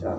4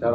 4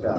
4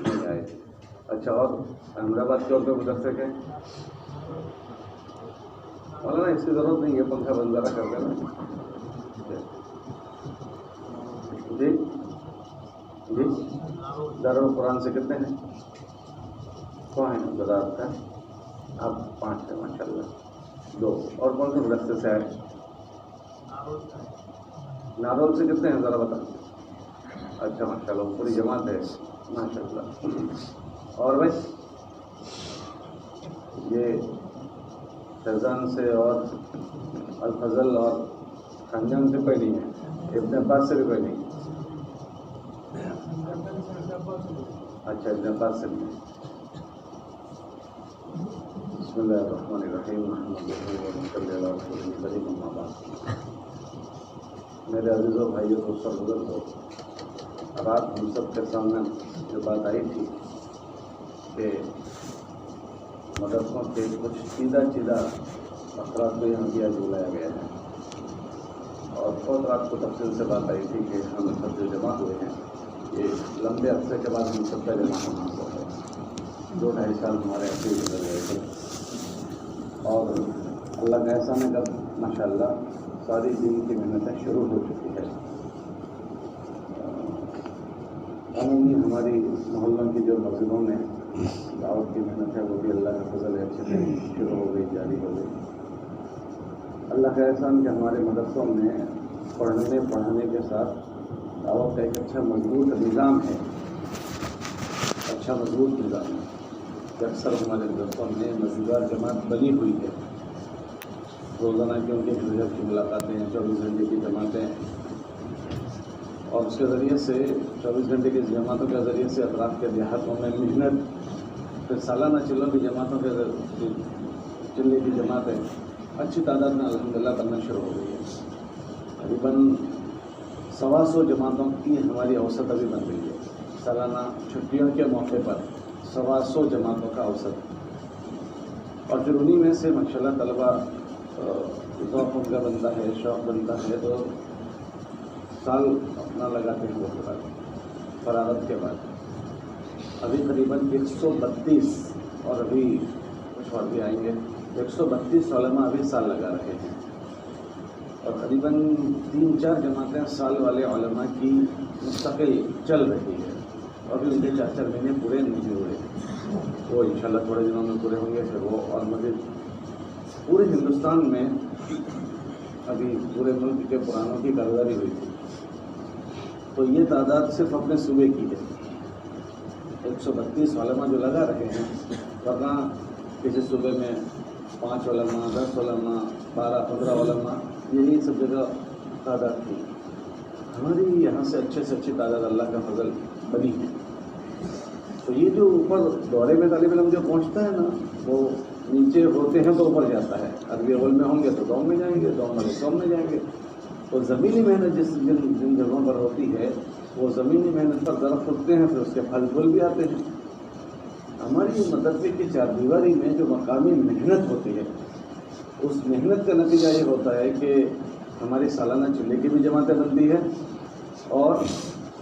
نہیں آئے؟ اچھا، اور احمدآباد کے اور کوئی مدرسے کے؟ مولانا اس کی ضرورت نہیں ہے، پنکھا بند ذرا کر دینا. جی جی، دارالقرآن سے کتنے ہیں؟ کون ہیں بدار کا؟ آپ 5 ہیں ماشاء اللہ. 2 اور کون سے مدرسے سے آئے؟ نارول سے کتنے ہیں ذرا بتا. اچھا ماشاء اللہ، پوری جماعت ہے ماشاء اللہ. اور بھائی یہ فیضان سے اور الفضل اور خنجان سے کوئی نہیں ہے؟ ابن عباس سے بھی کوئی نہیں؟ اچھا، ابن عباس سے نہیں. بسم اللہ الرحمن الرحیم. میرے عزیزوں بھائیوں دوستوں بزرگوں، رات ہم سب کے سامنے جو بات آئی تھی کہ مدرسوں کے کچھ سیدھا افراد کو یہاں بھی آج بلایا گیا ہے، اور بہت رات کو تفصیل سے بات آئی تھی کہ ہم سب جو جمع ہوئے ہیں یہ لمبے عرصے کے بعد ہم سب کا جمع ہونا ہوا ہے. 2-2.5 سال ہمارے ایسے ہی گزر گئے تھے، اور اللہ کا احسان ہے کہ ماشاء اللہ ساری دین کی محنتیں شروع ہو چکی ہے. عمومی ہماری محلوں کی جو مسجدوں میں دعوت کی محنت ہے وہ بھی اللہ کا فضل ہے، اچھے سے شروع ہو گئی، جاری ہو گئی. اللہ کا احسان کہ ہمارے مدرسوں میں پڑھانے کے ساتھ دعوت کا ایک اچھا مضبوط نظام ہے. اکثر ہمارے مدرسوں میں مزیدار جماعت بنی ہوئی ہے. روزانہ کی ان کی ملاقاتیں، 24 گھنٹے کی جماعتیں، اور اس کے ذریعے سے 24 گھنٹے کی جماعتوں کے ذریعے سے اطراف کے دیہاتوں میں محنت، پھر سالانہ چلوں کی جماعتوں کے چلنے کی جماعتیں اچھی تعداد میں الحمدللہ بننا شروع ہو گئی ہے. تقریباً 125 جماعتوں کی ہماری اوسط ابھی بن گئی ہے. سالانہ چھٹیوں کے موقع پر 125 جماعتوں کا اوسط، اور پھر انہی میں سے ماشاءاللہ طلبہ ذوق ان کا بنتا ہے، شوق بنتا ہے، تو سال اپنا لگاتے ہیں وہ فراغت کے بعد. ابھی قریباً 132 اور ابھی کچھ اور بھی آئیں گے، 132 علماء ابھی سال لگا رہے ہیں، اور قریباً 3-4 جماعتیں سال والے علماء کی مستقل چل رہی ہے. اور ابھی ان کے 4 مہینے پورے نہیں ہوئے، وہ انشاءاللہ تھوڑے دنوں میں پورے ہوں گے. پھر وہ اور مزید پورے ہندوستان میں ابھی پورے ملک کے پرانوں کی کارروائی ہوئی تھی، تو یہ تعداد صرف اپنے صوبے کی ہے. 132 علماء جو لگا رہے ہیں، ورنہ کسی صوبے میں 5 علماء، 10 علماء، 12-15 علماء، یہی سب جگہ تعداد تھی. ہماری یہاں سے اچھی تعداد اللہ کا فضل بنی ہے. تو یہ جو اوپر دورے میں طالب علم جو پہنچتا ہے نا، وہ نیچے ہوتے ہیں تو اوپر جاتا ہے. عربی اول میں ہوں گے تو دوم میں جائیں گے، دوم والے سوم میں جائیں گے. تو زمینی محنت جن جگہوں پر ہوتی ہے، وہ زمینی محنت پر درخت اٹھتے ہیں، پھر اس کے پھل پھول بھی آتے ہیں. ہماری مدرسے کی 4 دیواری میں جو مقامی محنت ہوتی ہے، اس محنت کا نتیجہ یہ ہوتا ہے کہ ہماری سالانہ چلے کی بھی جماعتیں بنتی ہے، اور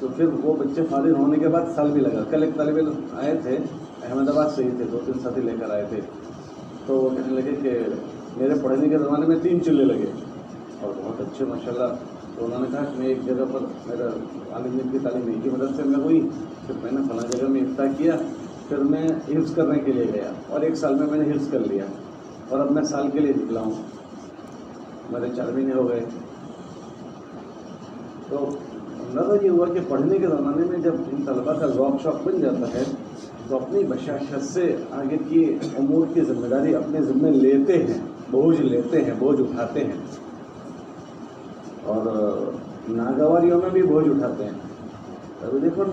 تو پھر وہ بچے فارغ ہونے کے بعد سال بھی لگا. کل ایک طالب علم آئے تھے احمدآباد سے ہی تھے، 2-3 ساتھی لے کر آئے تھے. تو وہ کہنے لگے کہ میرے پڑھنے کے زمانے میں 3 چلے لگے، اور بہت اچھے ماشاءاللہ. تو انہوں نے کہا کہ میں ایک جگہ پر میرا عالم دین کی تعلیم ایک ہی مدرسے میں ہوئی، پھر میں نے فلاں جگہ میں افتاح کیا، پھر میں حفظ کرنے کے لیے گیا، اور 1 سال میں نے حفظ کر لیا، اور اب میں سال کے لیے نکلا ہوں، میرے 4 مہینے ہو گئے. تو اندازہ یہ ہوا کہ پڑھنے کے زمانے میں جب ان طلباء کا ذوق شوق بن جاتا ہے، تو اپنی بشاشت سے آگے کی امور کی ذمہ داری اپنے ذمہ لیتے ہیں، بوجھ لیتے ہیں، بوجھ اٹھاتے ہیں، اور ناگواریوں میں بھی بوجھ اٹھاتے ہیں. ابھی دیکھو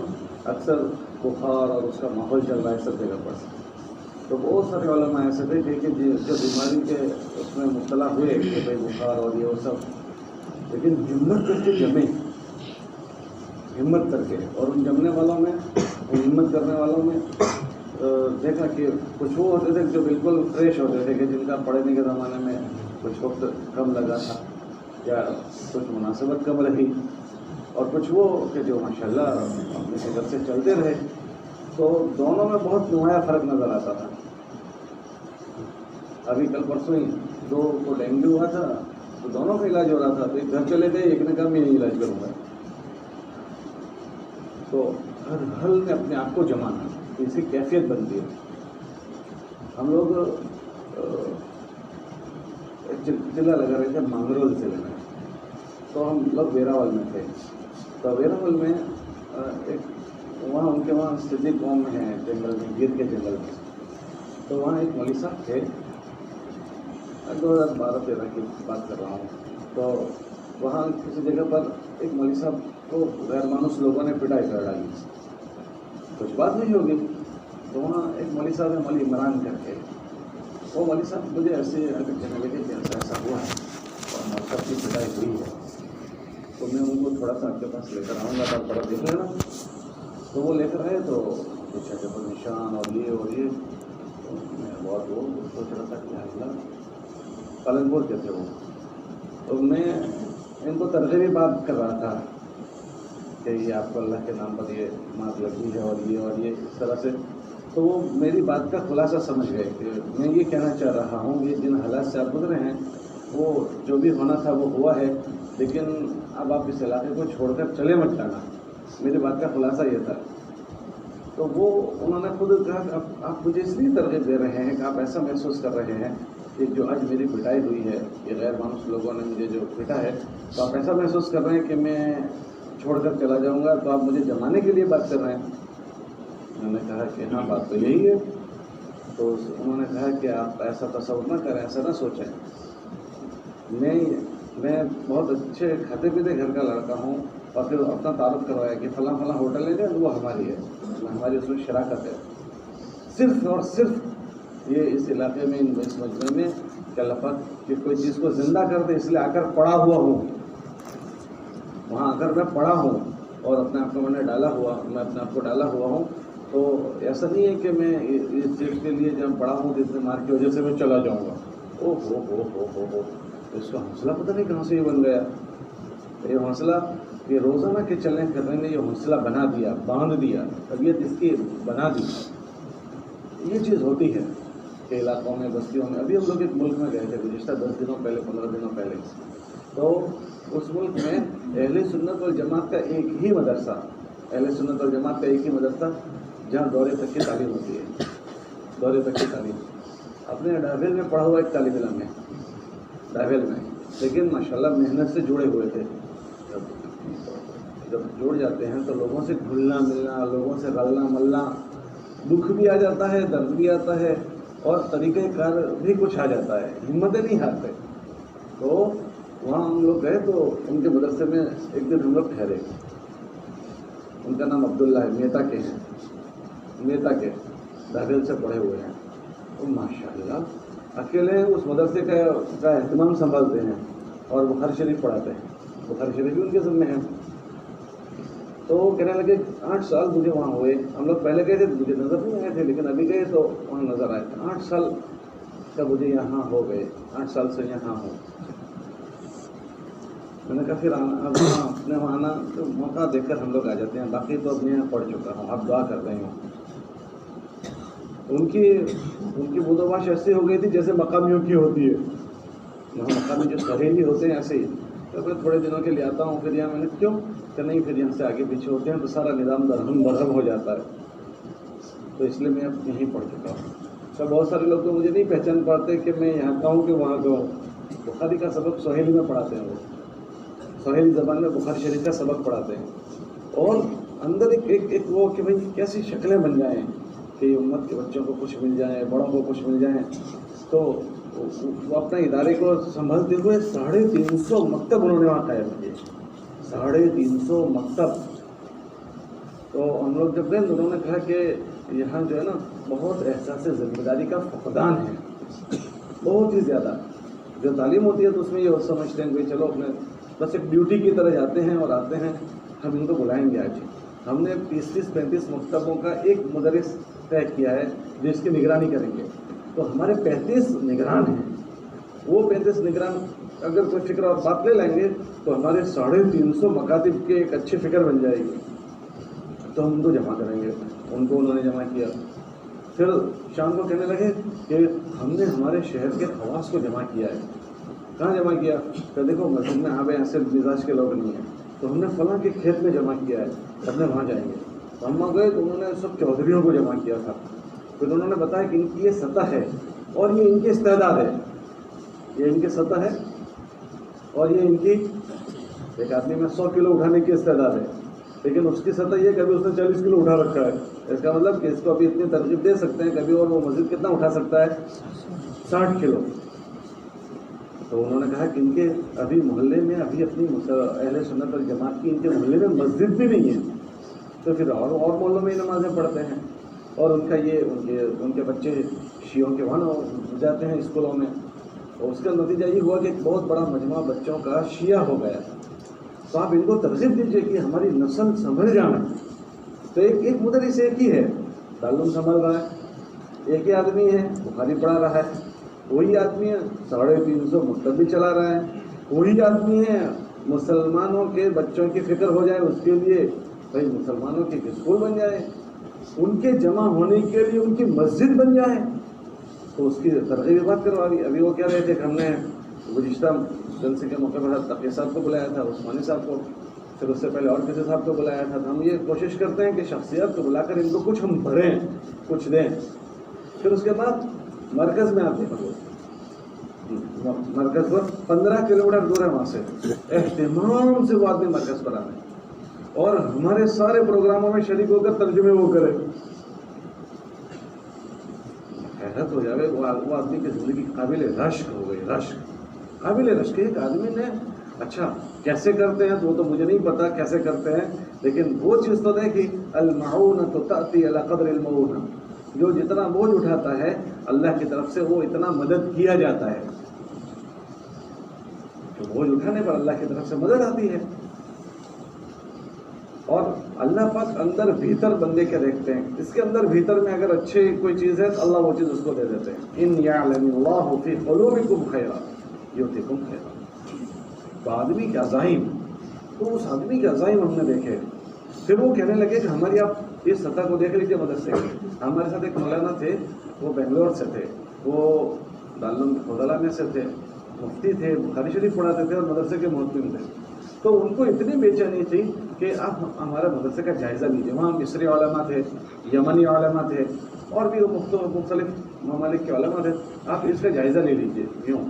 اکثر بخار اور اس کا ماحول چل رہا ہے سب جگہ پر. تو بہت سارے علماء ایسے تھے کہ جو بیماری کے اس میں مبتلا ہوئے کہ بھائی بخار اور یہ وہ سب، لیکن ہمت کر کے جمے، ہمت کر کے. اور ان جمنے والوں میں، ان ہمت کرنے والوں میں دیکھا کہ کچھ وہ ہوتے تھے جو بالکل فریش ہوتے تھے، کہ جن کا پڑھنے کے زمانے میں کچھ وقت کم لگا تھا یا کچھ مناسبت کم رہی، اور کچھ وہ کہ جو ماشاءاللہ اپنے فکر سے چلتے رہے. تو دونوں میں بہت نمایاں فرق نظر آتا تھا. ابھی کل پرسوں ہی 2 کو ڈینگو ہوا تھا تو دونوں کا علاج ہو رہا تھا. تو ایک گھر چلے گئے, ایک نے کہا میں علاج کروں گا. تو ہر حل نے اپنے آپ کو جمانا, اس کی کیفیت بنتی ہے. ہم لوگ ضلع لگا رہے تھے مانگرول ضلع میں. تو ہم لوگ ویراول میں تھے. تو ویراول میں ایک وہاں ان کے وہاں سدھی قوم ہے جنگل میں, گیر کے جنگل میں. تو وہاں ایک مولوی صاحب تھے, 2012-13 کی بات کر رہا ہوں. تو وہاں کسی جگہ پر ایک مولوی صاحب کو غیر مانوس لوگوں نے پٹائی کر ڈالی. کچھ بات نہیں ہوگی. تو وہاں ایک مولوی صاحب ہے, مولوی عمران کر کے. وہ مولوی صاحب مجھے ایسے اگر کہنے لگے کہ ایسا ہوا ہے اور مولوی صاحب کی پٹائی ہوئی ہے تو میں ان کو تھوڑا سا آپ کے پاس لے کر آؤں گا, آپ تھوڑا دیکھ لینا. تو وہ لے کر آئے تو کچھ ایسے پر نشان اور یہ تو میں بہت وہ سوچ رہا تھا کہ اللہ پالنپور کے تھے وہ. تو میں ان کو ترغیبی بات کر رہا تھا کہ یہ آپ کو اللہ کے نام پر یہ مات لگی ہے اور یہ اس طرح سے. تو وہ میری بات کا خلاصہ سمجھ گئے کہ میں یہ کہنا چاہ رہا ہوں کہ جن حالات سے آپ گزرے ہیں وہ جو بھی ہونا تھا وہ ہوا ہے, لیکن اب آپ اس علاقے کو چھوڑ کر چلے مت جانا. میری بات کا خلاصہ یہ تھا. تو وہ انہوں نے خود کہا کہ آپ مجھے اس لیے ترغیب دے رہے ہیں کہ آپ ایسا محسوس کر رہے ہیں کہ جو آج میری پٹائی ہوئی ہے, یہ غیر مانوس لوگوں نے مجھے جو پٹا ہے, تو آپ ایسا محسوس کر رہے ہیں کہ میں چھوڑ کر چلا جاؤں گا, تو آپ مجھے جمانے کے لیے بات کر رہے ہیں. میں نے کہا کہ ہاں بات تو یہی ہے. تو انہوں نے کہا کہ آپ ایسا تصور نہ کریں, ایسا نہ سوچیں. میں بہت اچھے کھاتے پیتے گھر کا لڑکا ہوں, اور پھر اپنا تعارف کروایا کہ فلاں ہوٹل ہے جو وہ ہماری ہے, ہماری اس میں شراکت ہے. صرف اور صرف یہ اس علاقے میں اس مجمع میں کہ اللہ پاک کہ کوئی چیز کو زندہ کر دے, اس لیے آ کر پڑا ہوا ہوں. وہاں اگر میں پڑا ہوں اور اپنے آپ کو میں اپنے آپ کو ڈالا ہوا ہوں, تو ایسا نہیں ہے کہ میں اس چیز کے لیے جب پڑا ہوں جس مار کی وجہ سے میں چلا جاؤں گا. او ہو اس کا حوصلہ پتہ نہیں کہاں سے یہ بن گیا. یہ حوصلہ یہ روزانہ کے چلنے پھرنے نے یہ حوصلہ بنا دیا, باندھ دیا, طبیعت اس کی بنا دی. یہ چیز ہوتی ہے کہ علاقوں میں, بستیوں میں. ابھی ہم لوگ ایک ملک میں گئے تھے گزشتہ 10 دنوں پہلے, 15 دنوں پہلے. تو اس ملک میں اہل سنت والجماعت کا ایک ہی مدرسہ, اہل سنت والجماعت کا ایک ہی مدرسہ جہاں دورے تک کی تعلیم ہوتی ہے. دورے تک کی تعلیم اپنے ڈاویل میں پڑھا ہوا ایک طالب علم ہے, ڈاویل میں, لیکن ماشاءاللہ محنت سے جڑے ہوئے تھے. جب جڑ جاتے ہیں تو لوگوں سے گھلنا ملنا, لوگوں سے غلنا ملنا, دکھ بھی آ جاتا ہے, درد بھی آتا ہے, اور طریقہ کار بھی کچھ آ جاتا ہے, ہمتیں نہیں ہارتے. تو وہاں ہم لوگ گئے تو ان کے مدرسے میں ایک دن ہم لوگ ٹھہرے. ان کا نام عبداللہ ہے, میتا کے داخل سے پڑھے ہوئے ہیں. تو ماشاءاللہ اکیلے اس مدرسے کا اہتمام سنبھالتے ہیں اور بخاری شریف پڑھاتے ہیں. بخاری شریف بھی ان کے ذمہ ہیں. تو وہ کہنے لگے 8 سال مجھے وہاں ہوئے. ہم لوگ پہلے گئے تھے مجھے نظر نہیں آئے تھے, لیکن ابھی گئے تو وہاں نظر آئے تھے. 8 سال کا مجھے یہاں ہو گئے, 8 سال سے یہاں ہوں. میں نے کہا پھر اپنے وہاں آنا تو موقع دیکھ کر ہم لوگ آ جاتے ہیں. باقی تو اب میں یہاں پڑھ چکا ہوں, آپ دعا کر رہے ہوں. ان کی بدوباش ایسی ہو گئی تھی جیسے مقامیوں کی ہوتی ہے. یہاں مقامی جو سہیلی ہوتے ہیں ایسے ہی. تو میں تھوڑے دنوں کے لیے آتا ہوں, پھر یہاں میں نے کیوں کہ نہیں, پھر یہاں سے آگے پیچھے ہوتے ہیں تو سارا نظام درہم برہم ہو جاتا ہے. تو اس لیے میں اب یہیں پڑھ چکا ہوں. تو بہت سارے لوگ تو مجھے نہیں پہچان پاتے کہ میں یہاں کا ہوں کہ وہاں کا ہوں. بخاری کا سبق سہیلی میں پڑھاتے ہیں, وہ سہیلی زبان میں بخاری شریف کا سبق پڑھاتے ہیں. اور اندر ایک وہ کہ بھائی کیسی شکلیں بن جائیں کہ امت کے بچوں کو کچھ مل جائیں, بڑوں کو کچھ مل جائیں. تو وہ اپنے ادارے کو سنبھالتے ہوئے 350 مکتب انہوں نے وہاں قائم کیے. 350 مکتب. تو ہم لوگ جب گئے تو انہوں نے کہا کہ یہاں جو ہے نا بہت احساس ذمہ داری کا فقدان ہے, بہت ہی زیادہ. جو تعلیم ہوتی ہے تو اس میں یہ سمجھتے ہیں کہ چلو اپنے بس ایک ڈیوٹی کی طرح جاتے ہیں اور آتے ہیں, ہم ان کو بلائیں گے. آج ہم نے 30-35 مکتبوں کا ایک مدرس طے کیا ہے جو اس کی نگرانی کریں گے. تو ہمارے 35 نگران ہیں وہ 35 نگران اگر کوئی فکر اور بات لے لیں گے تو ہمارے 350 مکاتب کے ایک اچھی فکر بن جائے گی. تو ہم ان کو جمع کریں گے. ان کو انہوں نے جمع کیا. پھر شام کو کہنے لگے کہ ہم نے ہمارے شہر کے خواص کو جمع کیا ہے. کہاں جمع کیا؟ کہ دیکھو مسجد میں آپ ایسے مزاج کے لوگ نہیں ہیں تو ہم نے فلاں کے کھیت میں جمع کیا ہے, اپنے وہاں جائیں گے. تو ہم وہاں گئے تو انہوں نے سب چودھریوں کو جمع کیا تھا. پھر انہوں نے بتایا کہ ان کی یہ سطح ہے اور یہ ان کی استعداد ہے, یہ ان کی سطح ہے اور یہ ان کی, ایک آدمی میں 100 کلو اٹھانے کی استعداد ہے لیکن اس کی سطح یہ کبھی اس نے 40 کلو اٹھا رکھا ہے. اس کا مطلب کہ اس کو ابھی اتنی ترغیب دے سکتے ہیں کبھی, اور وہ مسجد کتنا اٹھا سکتا ہے؟ 60 کلو. تو انہوں نے کہا کہ ان کے ابھی محلے میں ابھی اپنی اہل سنت والجماعت کی ان کے محلے میں مسجد بھی نہیں ہے, تو پھر اور محلوں میں ہی نمازیں پڑھتے ہیں. اور ان کا یہ ان کے بچے شیعوں کے وہاں جاتے ہیں اسکولوں میں. اور اس کا نتیجہ یہ ہوا کہ ایک بہت بڑا مجموعہ بچوں کا شیعہ ہو گیا. تو آپ ان کو ترغیب دیجیے کہ ہماری نسل سنبھل جانا. تو ایک مدرس ایک ہی ہے, تعلم سنبھل رہا ہے. ایک ہی آدمی ہے, بخاری پڑھا رہا ہے. وہی آدمی ہے 350 مکتب بھی چلا رہا ہے. وہی آدمی ہے مسلمانوں کے بچوں کی فکر ہو جائے اس کے لیے بھائی مسلمانوں کے اسکول بن جائے, ان کے جمع ہونے کے لیے ان کی مسجد بن جائے, تو اس کی ترغیب بات کروا دی. ابھی وہ کہہ رہے تھے کہ ہم نے گزشتہ جلسے کے موقع پر تقی صاحب کو بلایا تھا, عثمانی صاحب کو, پھر اس سے پہلے اور کسی صاحب کو بلایا تھا. ہم یہ کوشش کرتے ہیں کہ شخصیات کو بلا کر ان کو کچھ ہم بھریں, کچھ دیں. پھر اس کے بعد مرکز میں آپ دیکھو, مرکز پر 15 کلومیٹر دور ہے وہاں سے, اہتمام سے وہ آدمی مرکز پر آئے اور ہمارے سارے پروگراموں میں شریک ہو کر ترجمے وہ کرے. حیرت ہو جائے, وہ آدمی کی زندگی قابل رشک ہو گئی. رشک, قابل رشک. ایک آدمی نے اچھا کیسے کرتے ہیں تو وہ تو مجھے نہیں پتا کیسے کرتے ہیں, لیکن وہ چیز تو دیکھی المعونۃ تأتی علی قدر المعونہ, جو جتنا بوجھ اٹھاتا ہے اللہ کی طرف سے وہ اتنا مدد کیا جاتا ہے. جو بوجھ اٹھانے پر اللہ کی طرف سے مدد آتی ہے. اور اللہ پاک اندر بھیتر بندے کے دیکھتے ہیں, اس کے اندر بھیتر میں اگر اچھی کوئی چیز ہے تو اللہ وہ چیز اس کو دے دیتے ہیں. ان یعلم اللہ فی قلوبکم خیرا یؤتکم خیرا. تو آدمی کے عزائم, تو اس آدمی کے عزائم ہم نے دیکھے. پھر وہ کہنے لگے کہ ہماری آپ اس سطح کو دیکھ لیجیے مدرسے کے. ہمارے ساتھ ایک مولانا تھے, وہ بنگلور سے تھے, وہ دارالعلوم فضلہ میں سے تھے, مفتی تھے, بخاری شریف پڑھاتے تھے اور مدرسے کے محترم تھے. تو ان کو اتنی بے چینی تھی کہ آپ ہمارے مدرسے کا جائزہ لیجیے. وہاں مصری علماء تھے, یمنی علماء تھے اور بھی مختلف ممالک کے علماء تھے. آپ اس کا جائزہ لے لیجیے یوں,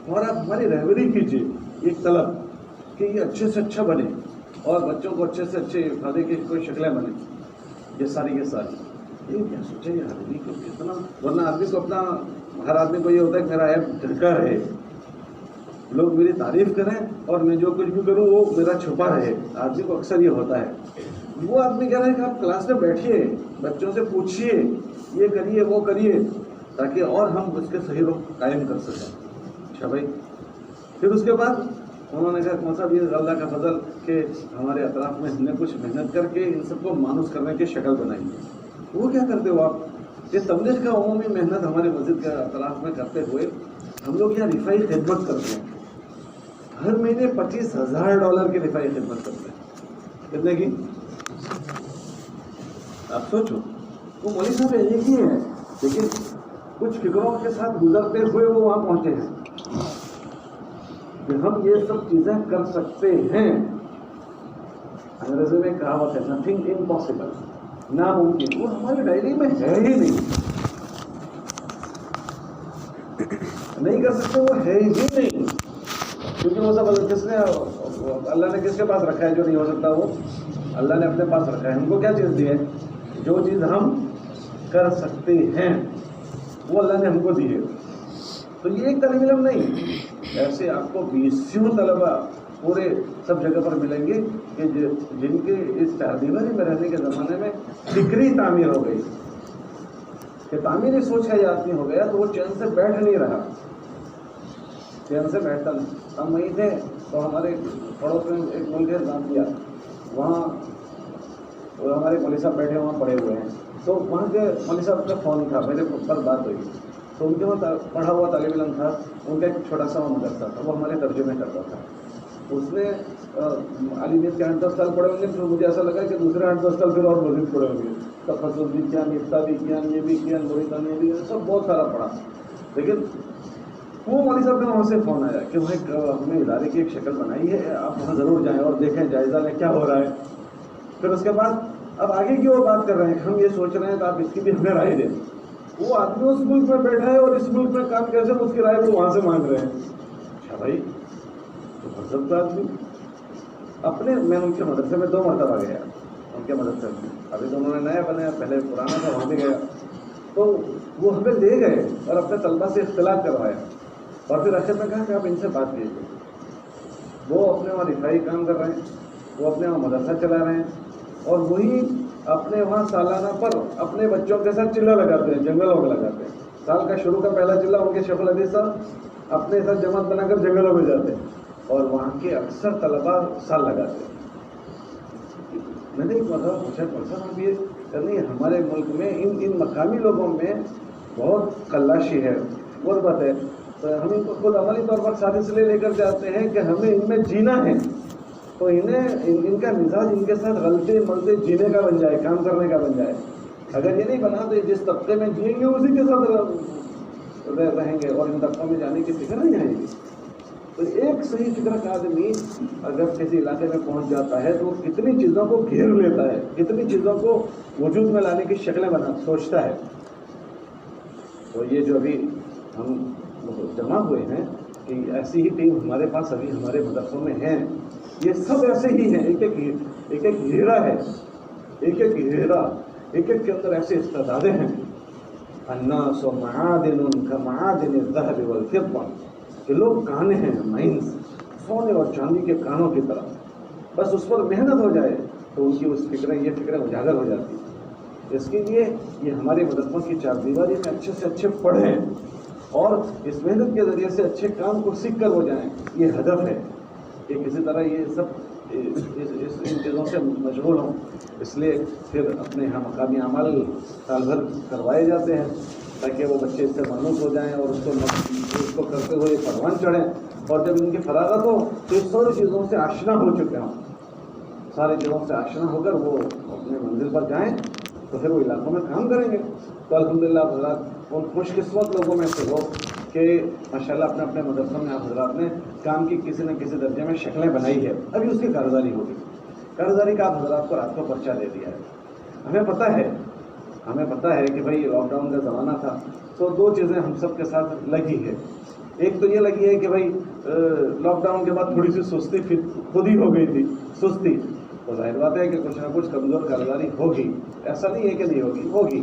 اور آپ ہماری رہبری کیجیے. ایک طلب کہ یہ اچھے سے اچھا بنے اور بچوں کو اچھے سے اچھے فائدے کی کوئی شکلیں بنے. یہ ساری یہ کیا سوچے یہ آدمی کو کتنا, ورنہ آدمی کو اپنا, ہر آدمی کو یہ ہوتا ہے کہ میرا عیب ڈھکا رہے, لوگ میری تعریف کریں اور میں جو کچھ بھی کروں وہ میرا چھپا رہے. آدمی کو اکثر یہ ہوتا ہے. وہ آدمی کہہ رہے ہیں کہ آپ کلاس میں بیٹھیے, بچوں سے پوچھیے, یہ کریے وہ کریے, تاکہ اور ہم اس کے صحیح رخ قائم کر سکیں. اچھا بھائی. پھر اس کے بعد انہوں نے کہا کون سا بھی اللہ کا فضل کہ ہمارے اطراف میں ہم نے کچھ محنت کر کے ان سب کو مانوس کرنے کی شکل بنائی ہے. وہ کیا کرتے ہو آپ؟ یہ تبلیغ کا عمومی محنت ہمارے مسجد کے اطراف میں کرتے ہوئے ہم لوگ یہاں رفائی خدمت کرتے ہیں. ہر مہینے $25,000 کی رفائی خدمت کرتے ہیں. کتنے کی؟ آپ سوچو. وہ مولوی صاحب ایک ہی ہیں لیکن کچھ فکروں کے ساتھ گزرتے ہوئے وہ وہاں پہنچے ہیں کہ ہم یہ سب چیزیں کر سکتے ہیں. انگریزی میں کہاوت ہے نتھنگ امپاسبل, ناممکن. وہ ہماری ڈائری میں ہے ہی نہیں کر سکتے, وہ ہے ہی نہیں. کیونکہ وہ سب کس نے, اللہ نے کس کے پاس رکھا ہے جو نہیں ہو سکتا, وہ اللہ نے اپنے پاس رکھا ہے. ہم کو کیا چیز دی ہے؟ جو چیز ہم کر سکتے ہیں وہ اللہ نے ہم کو دی ہے. تو یہ ایک طالب علم نہیں, ایسے آپ کو 20 طلبا پورے سب جگہ پر ملیں گے کہ جن کے اس چاردیواری میں رہنے کے زمانے میں فکری تعمیر ہو گئی, کہ تعمیری سوچ کا یہ آدمی ہو گیا تو وہ چین سے بیٹھ نہیں رہا, چین سے بیٹھتا نہیں. ہم وہیں تھے تو ہمارے پڑوس میں ایک ملک ہے زامبیا, وہاں ہمارے مولوی صاحب بیٹھے وہاں پڑے ہوئے ہیں. تو وہاں کے مولوی صاحب کا فون تھا, میرے پر بات ہوئی. تو ان کے وہاں پڑھا ہوا طالب علم تھا، ان کا ایک چھوٹا سا مدرسہ تھا، وہ ہمارے ترجمے کرتا تھا. اس نے علی نیت کے 8-10 سال پڑھے ہوں گے، تو مجھے ایسا لگا کہ دوسرے 8-10 سال پھر اور مزید پڑھے ہوں گے. تفسر بھی کیا، مفتا بھی کیا، یہ بھی کیا، موریتانی بھی، سب بہت سارا پڑھا. لیکن وہ مولوی صاحب کا وہاں سے فون آیا کہ بھائی ہم نے ادارے کی ایک شکل بنائی ہے، آپ وہاں ضرور جائیں اور دیکھیں، جائزہ لیں کیا ہو رہا ہے. پھر اس کے بعد اب آگے کی وہ بات کر رہے ہیں، ہم یہ سوچ رہے ہیں کہ آپ اس کی بھی ہمیں رائے دیں. وہ آدمی اس ملک میں بیٹھا ہے اور اس ملک میں کام کیسے، اس کی رائے وہ وہاں سے مانگ رہے ہیں. اچھا بھائی، تو مذہب کا آدمی میں ان کے مدرسے میں 2 مرتبہ گیا، ان کے مدرسے میں. ابھی تو انہوں نے نیا بنایا، پہلے پرانا تھا، وہاں بھی گیا. تو وہ ہمیں لے گئے اور اپنے طلبہ سے اختلاط کروایا، اور پھر آخر میں کہا کہ آپ ان سے بات کیجیے. وہ اپنے وہاں رفائی کام کر رہے ہیں، وہ اپنے وہاں مدرسہ چلا رہے ہیں، اور وہی اپنے وہاں سالانہ پر اپنے بچوں کے ساتھ چلہ لگاتے ہیں، جنگلوں میں لگاتے ہیں. سال کا شروع کا پہلا چلہ ان کے شیخ الحدیث صاحب اپنے ساتھ جماعت بنا کر جنگلوں میں جاتے ہیں، اور وہاں کے اکثر طلباء سال لگاتے ہیں. میں نے ایک مرتبہ پوچھا، صاحب یہ نہیں، ہمارے ملک میں ان مقامی لوگوں میں بہت خلاشی ہے، غربت ہے، تو ہم ان کو خود عملی طور پر ساتھ اس لیے لے کر جاتے ہیں کہ ہمیں ان میں جینا ہے، تو انہیں ان کا مزاج ان کے ساتھ غلطے ملتے جینے کا بن جائے، کام کرنے کا بن جائے. اگر یہ نہیں بنا تو جس طبقے میں جئیں گے اسی کے ساتھ رہیں گے، اور ان طبقوں میں جانے کی فکر نہیں آئے گی. تو ایک صحیح فکر کا آدمی اگر کسی علاقے میں پہنچ جاتا ہے تو وہ کتنی چیزوں کو گھیر لیتا ہے، کتنی چیزوں کو وجود میں لانے کی شکلیں سوچتا ہے. تو یہ جو ابھی ہم جمع ہوئے ہیں، کہ ایسی ہی ٹیم ہمارے پاس ابھی ہمارے مدرسوں میں ہیں. یہ سب ایسے ہی ہیں، ایک ہیرا ہے، ایک ہیرا، ایک کے اندر ایسے استعدادیں ہیں. الناس معادن کمعادن الذهب والفضة، کہ لوگ کانے ہیں، مائنس، سونے اور چاندی کے کانوں کی طرح. بس اس پر محنت ہو جائے تو ان کی یہ فکریں اجاگر ہو جاتی. اس کے لیے یہ ہمارے مدرسوں کی 4 دیواری میں اچھے سے اچھے پڑھیں اور اس محنت کے ذریعے سے اچھے کام کو سیکھ کر ہو جائیں. یہ ہدف ہے کہ کسی طرح یہ سب ان چیزوں سے مشغول ہوں. اس لیے پھر اپنے یہاں مقامی اعمال سال بھر کروائے جاتے ہیں تاکہ وہ بچے اس سے مانوس ہو جائیں اور اس کو کرتے ہوئے پروان چڑھیں. اور جب ان کی فراغت ہو تو اس ساری چیزوں سے آشنا ہو چکے ہوں، ساری چیزوں سے آشنا ہو کر وہ اپنے منزل پر جائیں تو پھر وہ علاقوں میں کام کریں گے. تو الحمدللہ حضرات ان خوش قسمت لوگوں میں سے ہو کہ ماشاءاللہ اپنے اپنے مدرسوں میں آپ حضرات نے کام کی کسی نہ کسی درجے میں شکلیں بنائی ہے. ابھی اس کی کارگزاری ہوگی. کارگزاری کا آپ حضرات کو رات کو پرچہ دے دیا ہے. ہمیں پتہ ہے کہ بھائی لاک ڈاؤن کا زمانہ تھا تو 2 چیزیں ہم سب کے ساتھ لگی ہے. ایک تو یہ لگی ہے کہ بھائی لاک ڈاؤن کے بعد تھوڑی سی سستی خود ہی ہو گئی تھی، سستی. تو ظاہر بات ہے کہ کچھ نہ کچھ کمزور کارگزاری ہوگی، ایسا نہیں ہے کہ نہیں ہوگی.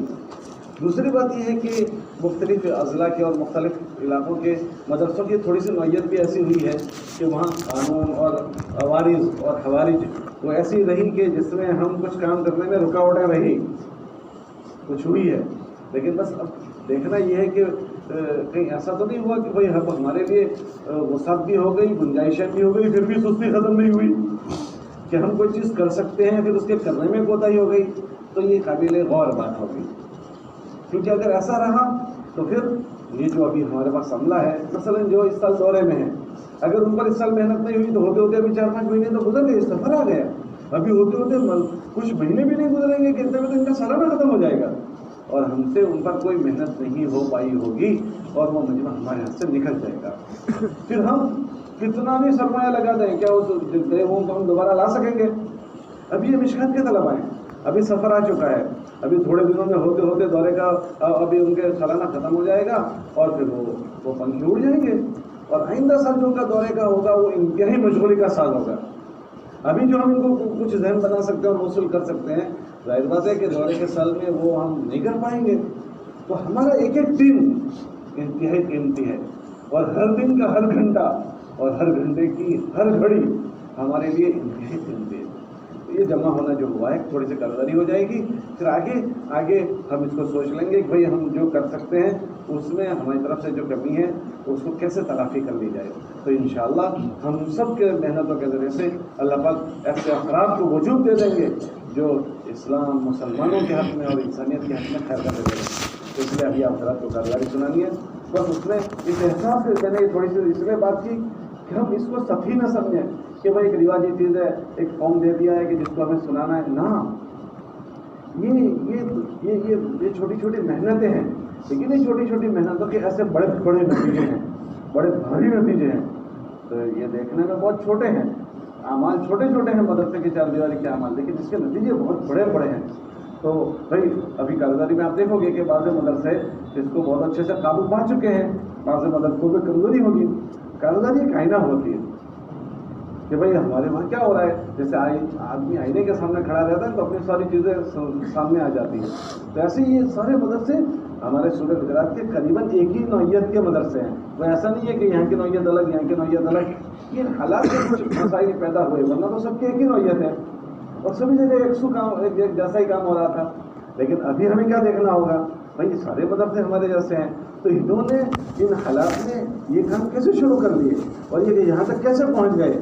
دوسری بات یہ ہے کہ مختلف اضلاع کے اور مختلف علاقوں کے مدرسوں کی تھوڑی سی نوعیت بھی ایسی ہوئی ہے کہ وہاں قانون اور عوارض اور خوارج وہ ایسی رہی کہ جس میں ہم کچھ کام کرنے میں رکاوٹیں رہی، کچھ ہوئی ہے. لیکن بس اب دیکھنا یہ ہے کہ کہیں ایسا تو نہیں ہوا کہ بھائی اب ہمارے لیے وسعت بھی ہو گئی، گنجائشیں بھی ہو گئی، پھر بھی سستی ختم نہیں ہوئی کہ ہم کوئی چیز کر سکتے ہیں پھر اس کے کرنے میں کوتاہی ہو گئی. تو یہ قابل غور بات ہوگی، کیونکہ اگر ایسا رہا تو پھر یہ جو ابھی ہمارے پاس عملہ ہے، مثلا جو اس سال دورے میں ہے، اگر ان پر اس سال محنت نہیں ہوئی تو ہوتے ہوتے ابھی 4-5 مہینے تو گزر گئے، سفر آ گیا. ابھی ہوتے ہوتے کچھ مہینے بھی نہیں گزریں گے کہ اتنے میں تو ان کا سالانہ ختم ہو جائے گا اور ہم سے ان پر کوئی محنت نہیں ہو پائی ہوگی اور وہ مجمع ہمارے ہاتھ سے نکل جائے گا. پھر ہم کتنا بھی سرمایہ لگا دیں، کیا اس دیووں کو ہم دوبارہ لا سکیں گے؟ ابھی یہ مشکل کے طلباء ہیں، ابھی سفر آ چکا ہے، ابھی تھوڑے دنوں میں ہوتے ہوتے دورے کا ابھی ان کے سالانہ ختم ہو جائے گا اور پھر وہ پنکھی اڑ جائیں گے اور آئندہ سال جو ان کا دورے کا ہوگا وہ انتہائی مشغولی کا سال ہوگا. ابھی جو ہم ان کو کچھ ذہن بنا سکتے ہیں اور وصول کر سکتے ہیں، ظاہر بات ہے کہ دورے کے سال میں وہ ہم نہیں کر پائیں گے. تو ہمارا ایک دن انتہائی قیمتی ہے اور ہر دن کا ہر گھنٹہ اور ہر گھنٹے کی ہر گھڑی ہمارے لیے انتہائی قیمتی ہے. یہ جمع ہونا جو ہوا ہے تھوڑی سی کارگزاری ہو جائے گی، پھر آگے ہم اس کو سوچ لیں گے کہ بھئی ہم جو کر سکتے ہیں اس میں ہماری طرف سے جو کمی ہے اس کو کیسے تلافی کر لی جائے. تو انشاءاللہ ہم سب کے محنتوں کے ذریعے سے اللہ پاک ایسے افراد کو وجود دے دیں گے جو اسلام، مسلمانوں کے حق میں اور انسانیت کے حق میں خیر کرتے ہیں. اس لیے ابھی آپ ذرا تو کارگاری سنانی ہے. بس اس میں اس احساس سے میں نے تھوڑی سی اس لیے بات کی کہ ہم اس کو سفی نہ سمجھیں کہ بھائی ایک رواجی چیز ہے, ایک فارم دے دیا ہے کہ جس کو ہمیں سنانا ہے. نہ, یہ چھوٹی چھوٹی محنتیں ہیں, لیکن یہ چھوٹی چھوٹی محنتوں کے ایسے بڑے بڑے نتیجے ہیں, بڑے بھاری نتیجے ہیں. تو یہ دیکھنے میں بہت چھوٹے ہیں, اعمال چھوٹے چھوٹے ہیں مدرسے کے چار دیواری کے اعمال, لیکن اس کے نتیجے بہت بڑے بڑے ہیں. تو بھائی ابھی کارگزاری میں آپ دیکھو گے کہ بعض مدرسے اس کو بہت اچھے سے قابو پا چکے ہیں, بعض مدرسوں میں کمزوری ہوگی. کارگزاری ایک آئینہ ہوتی ہے کہ بھائی ہمارے وہاں کیا ہو رہا ہے. جیسے آدمی آئینے کے سامنے کھڑا رہتا ہے تو اپنی ساری چیزیں سامنے آ جاتی ہیں. تو ایسے ہی یہ سارے مدرسے ہمارے صوبے گجرات کے قریباً ایک ہی نوعیت کے مدرسے ہیں. وہ ایسا نہیں ہے کہ یہاں کی نوعیت الگ, یہاں کی نوعیت الگ. یہ حالات کے کچھ مسائل پیدا ہوئے, ورنہ تو سب کی ایک ہی نوعیت ہے اور سبھی جگہ ایک جیسا ہی کام ہو رہا تھا. لیکن ابھی ہمیں کیا دیکھنا ہوگا, بھائی یہ سارے مدرسے ہمارے جیسے ہیں, تو انہوں نے ان حالات میں یہ کام کیسے شروع کر لیے اور یہ یہاں تک کیسے پہنچ گئے.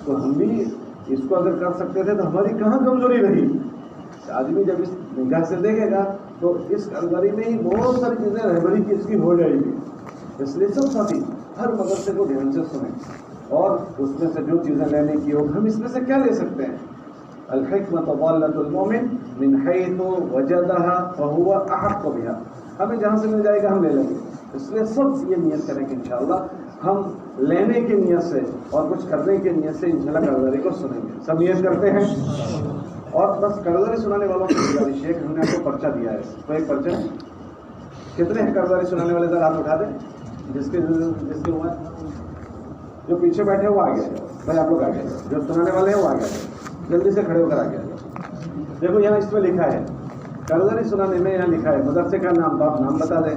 تو ہم بھی اس کو اگر کر سکتے تھے تو ہماری کہاں کمزوری رہی. آدمی جب اس نگاہ سے دیکھے گا تو اس کارگزاری میں ہی بہت ساری چیزیں رہبری کی اس کی ہو جائے گی. اس لیے سب ساتھی ہر مدرسے کو دھیان سے سنیں اور اس میں سے جو چیزیں لینے کی ہو, ہم اس میں سے کیا لے سکتے ہیں. الحکمت ضالۃ المؤمن من حیث وجدها فهو احق بها. ہمیں جہاں سے مل جائے گا ہم لے لیں گے. اس لیے سب یہ نیت کریں کہ انشاءاللہ ہم لینے کی نیت سے اور کچھ کرنے کی نیت سے انشاءاللہ کارگزاری کو سنیں گے. سب نیت کرتے ہیں. اور بس کارگزاری سنانے والوں کی گزارش ہے کہ ہم نے آپ کو پرچہ دیا ہے. تو ایک پرچہ ہے. کتنے ہیں کارگزاری سنانے والے؟ ذرا ہاتھ اٹھا دیں. جس کے ہوا ہے, جو پیچھے بیٹھے وہ آگے آ جاؤ. بھائی آپ لوگ آگے, جو سنانے والے ہیں وہ آگے آ جاؤ. جلدی سے کھڑے ہو کر آگے آ جاؤ. دیکھو یہاں اس میں لکھا ہے کارگزاری سنانے میں, یہاں لکھا ہے مدرسے کا نام, تو آپ نام بتا دیں.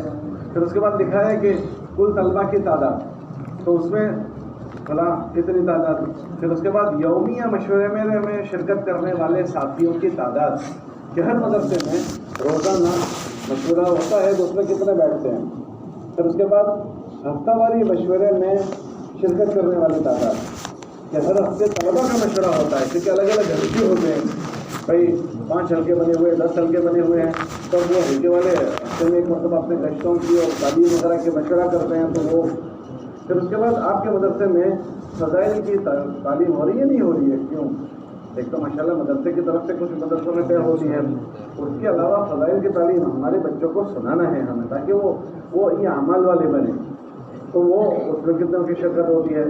پھر اس کے بعد لکھا ہے کہ کل طلبہ کی تعداد, تو اس میں فلاں اتنی تعداد. پھر اس کے بعد یومیہ مشورے میں شرکت کرنے والے ساتھیوں کی تعداد, کہ ہر مدرسے میں روزانہ مشورہ ہوتا ہے تو اس میں کتنے بیٹھتے ہیں. پھر اس کے بعد ہفتہ واری مشورے میں شرکت کرنے والی تعداد, کہ ہر ہفتے طلبہ کا مشورہ ہوتا ہے, کیونکہ الگ الگ حلقے ہوتے ہیں. بھائی 5 حلقے بنے ہوئے, 10 حلقے بنے ہوئے ہیں, تب وہ حلقے والے ہفتے میں ایک مرتبہ اپنے گشتوں کی اور تعلیم وغیرہ کے مشورہ کرتے ہیں. تو وہ پھر اس کے بعد آپ کے مدرسے میں فضائل کی تعلیم ہو رہی ہے نہیں ہو رہی ہے. کیوں؟ ایک تو ماشاءاللہ مدرسے کی طرف سے کچھ مدرسوں میں طے ہوتی ہے, اس کے علاوہ فضائل کی تعلیم ہمارے بچوں کو سنانا ہے ہمیں, تاکہ وہ یہ اعمال والے بنے. تو وہ اس میں کتنے کی شرکت ہوتی ہے.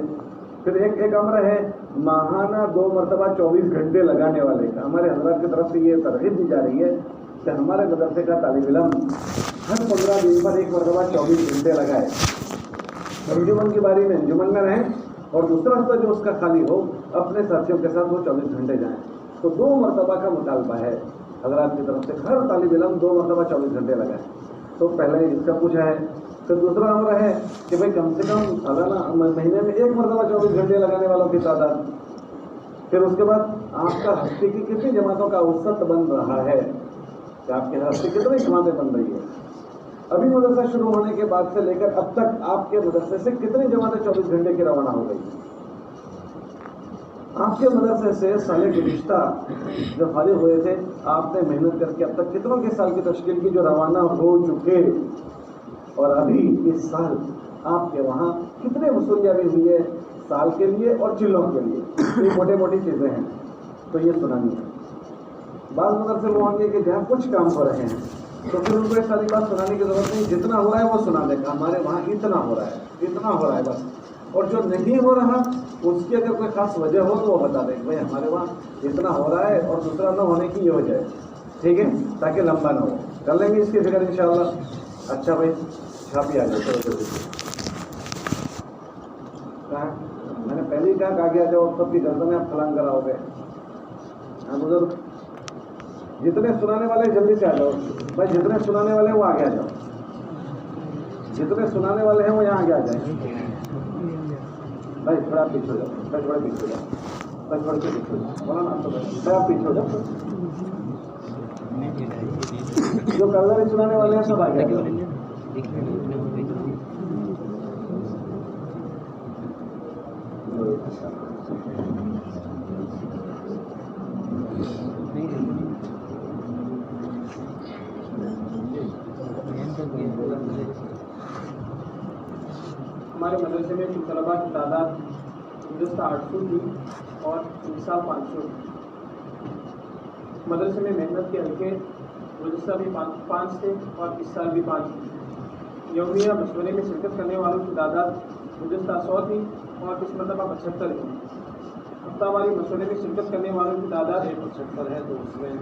پھر ایک امر ہے ماہانہ 2 مرتبہ 24 گھنٹے لگانے والے کا. ہمارے حضرات کی طرف سے یہ ترغیب دی جا رہی ہے کہ ہمارے مدرسے کا طالب علم ہر 15 دن پر ایک مرتبہ 24 گھنٹے لگائے. انجمن کی باری میں انجمن میں رہیں, اور دوسرا ہفتہ جو اس کا خالی ہو اپنے ساتھیوں کے ساتھ وہ 24 گھنٹے جائیں. تو 2 مرتبہ کا مطالبہ ہے حضرات کی طرف سے, ہر طالب علم 2 مرتبہ 24 گھنٹے لگائے. تو پہلے اس کا پوچھا ہے. پھر دوسرا امر ہے کہ بھائی کم سے کم سالانہ مہینے میں 1 مرتبہ 24 گھنٹے لگانے والوں کی تعداد. پھر اس کے بعد آپ کا ہفتے کی کتنی جماعتوں کا اوسط بن رہا ہے, کہ آپ کے ہفتے کتنی جماعتیں بن رہی ہے. ابھی مدرسہ شروع ہونے کے بعد سے لے کر اب تک آپ کے مدرسے سے کتنی جماعتیں 24 گھنٹے کی روانہ ہو گئی. آپ کے مدرسے سے سال گزشتہ جو فارغ ہوئے تھے, آپ نے محنت کر کے اب تک کتنوں کے سال کی تشکیل کی جو روانہ ہو چکے, اور ابھی اس سال آپ کے وہاں کتنے وصولیابی ہوئی ہے سال کے لیے اور چلوں کے لیے. یہ موٹی موٹی چیزیں ہیں, تو یہ سنانی ہے. بعض مدرسے وہ ہوں گے کہ جہاں کچھ کام ہو رہے ہیں تو پھر ان کو ایک ساری بات سنانے کی ضرورت نہیں, جتنا ہو رہا ہے وہ سنا دے گا. ہمارے وہاں اتنا ہو رہا ہے, اتنا ہو رہا ہے بس. اور جو نہیں ہو رہا اس کی اگر کوئی خاص وجہ ہو تو وہ بتا دیں کہ بھائی ہمارے وہاں اتنا ہو رہا ہے اور دوسرا نہ ہونے کی یہ وجہ ہے. ٹھیک ہے, تاکہ لمبا نہ ہو. کر لیں گے اس کی فکر انشاءاللہ. اچھا بھائی چھاپی آ جاؤ. میں نے پہلے ہی کہا آگے آ جاؤ, سب کی گردنیں آپ پھلانگ کراؤ گے. ہاں بزرگ, جتنے سنانے والے جلدی سے آ جاؤ. بھائی جتنے سنانے والے ہیں وہ آگے آ جاؤ. جتنے سنانے والے ہیں وہ یہاں آگے آ جائیں. بھائی تھوڑا پیچھے ہو جاؤ, بھائی تھوڑا پیچھے ہو جاؤ, بھائی تھوڑا پیچھے ہو جاؤ. بولا نا بھائی آپ پیچھے ہو جاؤ. جو کارگزاری سنانے والے ہیں سب آگے آ جاؤ. ہمارے مدرسے میں طلباء کی تعداد گزشتہ 800 تھی اور اس سال 500 تھی۔ مدرسے میں محنت کے حلقے گزشتہ بھی 5 تھے اور اس سال بھی 5 تھے۔ یومیہ مشورے میں شرکت کرنے والوں کی تعداد گزشتہ 100 تھی اور اس مرتبہ 75 تھی۔ ہفتہ واری مشورے میں شرکت کرنے والوں کی تعداد 75 ہے، تو اس میں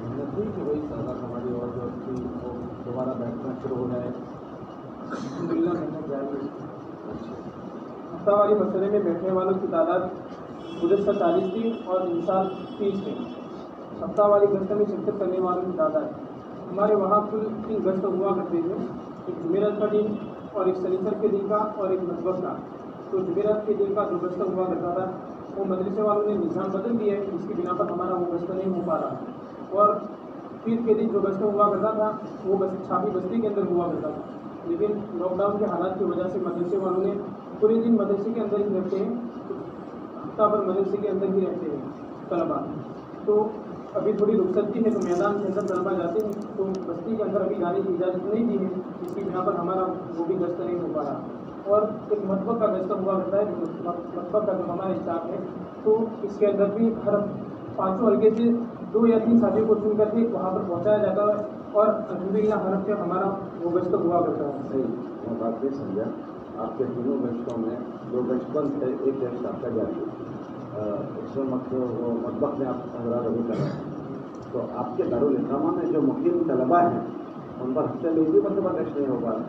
محنت ہوئی کہ وہی تعداد ہماری اور جو تھی وہ دوبارہ بیٹھنا شروع ہو جائے۔ الحمدللہ محنت جاری ہے۔ ہفتہ واری مشورے میں بیٹھنے والوں کی تعداد گزشتہ 40 تھی اور اس سال 30 تھی۔ ہفتہ واری گشت میں شرکت کرنے والوں کی تعداد ہمارے وہاں کل 3 گشت ہوا کرتے تھے، ایک جمعرات کا دن اور ایک شنیچر کے دن کا اور ایک مطبخ کا۔ تو جمعرات کے دن کا جو گشت ہوا کرتا تھا وہ مدرسے والوں نے نظام بدل دیا ہے، جس کی بنا پر ہمارا وہ گشت نہیں ہو پا رہا۔ اور پیر کے دن جو گشت ہوا کرتا تھا وہ چھاپی بستی کے اندر ہوا کرتا تھا، لیکن لاک ڈاؤن کے حالات کی وجہ سے مدرسے والوں نے پورے دن مدرسے کے اندر ہی رہتے ہیں، ہفتہ بھر مدرسے کے اندر ہی رہتے ہیں طلبا۔ تو ابھی تھوڑی رخصت کی ہے تو میدان کے اندر طلبا جاتے ہیں، تو بستی کے اندر ابھی جانے کی اجازت نہیں دی ہے، جس کی بنا پر ہمارا وہ بھی گشت نہیں ہو پا رہا۔ اور ایک مطبخ کا گشت ہوا کرتا ہے، مطبخ کا جو ہمارا اسٹاف ہے، تو اس کے اندر بھی ہر 5 حلقے سے 2 یا 3 ساتھیوں کو چن کر کے وہاں پر پہنچایا جاتا ہے اور الحمدللہ ہر ہفتے ہمارا وہ گشت ہوا کرتا ہے۔ صحیح، میں بات نہیں سمجھا۔ آپ کے تینوں گشتوں میں 2 گشت بند ہے، ایک گشت آپ کا جاری ہے، اس میں وہ مطبخ میں آپ حضرات ابھی کر رہے ہیں، تو آپ کے دارالاقامہ میں جو مقیم طلباء ہیں ان پر ہفتے میں بھی مرتبہ گشت نہیں ہو پا رہا،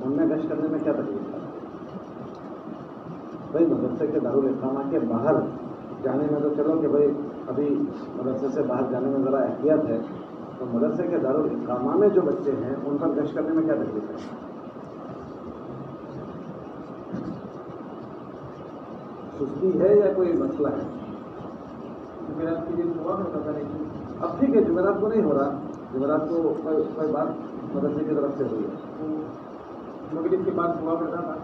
ان میں گشت کرنے میں کیا تکلیف ہے؟ بھائی مدرسے کے دارالاقامہ کے باہر جانے میں تو چلو کہ بھائی ابھی مدرسے سے باہر جانے میں ذرا احتیاط ہے، تو مدرسے کے دارالاقامہ میں جو بچے ہیں ان پر گشت کرنے میں کیا تکلیف ہے؟ سستی ہے یا کوئی مسئلہ ہے؟ جمعرات کے دن ہوا کرتا تھا، لیکن اب ٹھیک ہے، جمعرات کو نہیں ہو رہا، جمعرات کو کوئی بات مدرسے کی طرف سے ہوئی ہے، مغرب کے بعد ہوا کرتا تھا،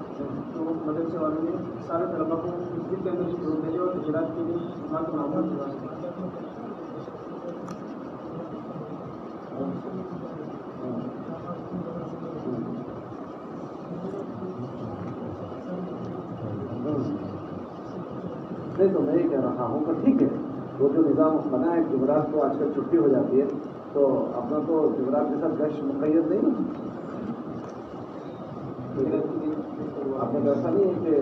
تو مدرسے والوں نے سارے طلبا کو مسجد کے اندر ہی چھوڑ بھیجا اور جمعرات کے دن نماز کو نامہ ہوا۔ نہیں تو میں یہ کہہ رہا ہوں کہ ٹھیک ہے، وہ جو نظام بنا ہے جمعرات کو آج کل چھٹی ہو جاتی ہے، تو اپنا تو جمعرات کے ساتھ گشت مقید نہیں ہے۔ آپ نے ایسا نہیں ہے کہ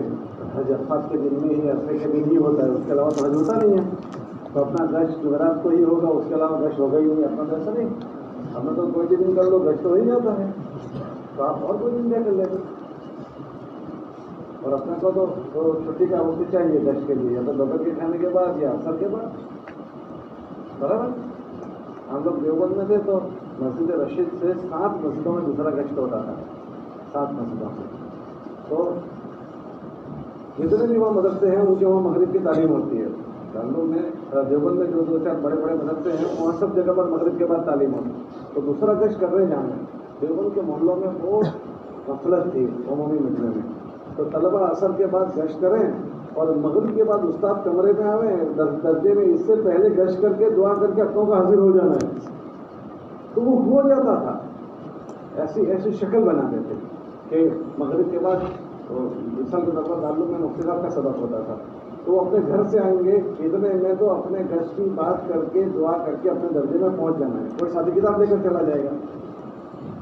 حج عرفات کے دن میں ہی عرفے کے دن ہی ہوتا ہے، اس کے علاوہ تو حج ہوتا نہیں ہے، تو اپنا گشت جمعرات کو ہی ہوگا، اس کے علاوہ گشت ہوگا ہی نہیں، اپنا تو ایسا نہیں، ہمیں تو کوئی بھی دن کر لو گشت ہو ہی جاتا ہے، تو آپ اور کوئی دن کیا کر لیتے، اور اپنے کو تو چھٹی کا وقت چاہیے گشت کے لیے، یا تو دوپہر کے کھانے کے بعد یا عصر کے بعد، برابر۔ ہم لوگ دیوبند میں تھے تو مسجد رشید سے 7 مسجدوں میں دوسرا گشت ہوتا تھا، 7 مسجدوں سے، تو جتنے بھی وہاں مدرسے ہیں ان کے وہاں مغرب کی تعلیم ہوتی ہے، لکھنؤ میں دیوبند میں جو 2-4 بڑے بڑے مدرسے ہیں وہاں سب جگہ پر مغرب کے بعد تعلیم ہوتی ہے، تو دوسرا گشت کر رہے جانا ہے۔ دیوبند کے محلوں میں بہت غفلت تھی عمومی مجمع میں، تو طلبا عصر کے بعد گشت کریں اور مغرب کے بعد استاد کمرے میں آویں درجے میں، اس سے پہلے گشت کر کے دعا کر کے اپنوں کا حاضر ہو جانا ہے، تو وہ ہو جاتا تھا، ایسی شکل بناتے تھے کہ مغرب کے بعد مثال کے طور پر تعلق میں مفتی صاحب کا سبق ہوتا تھا، تو وہ اپنے گھر سے آئیں گے اتنے میں تو اپنے گشت کی بات کر کے دعا کر کے اپنے درجے میں پہنچ جانا ہے، کوئی ساتھی کتاب لے کر چلا جائے گا،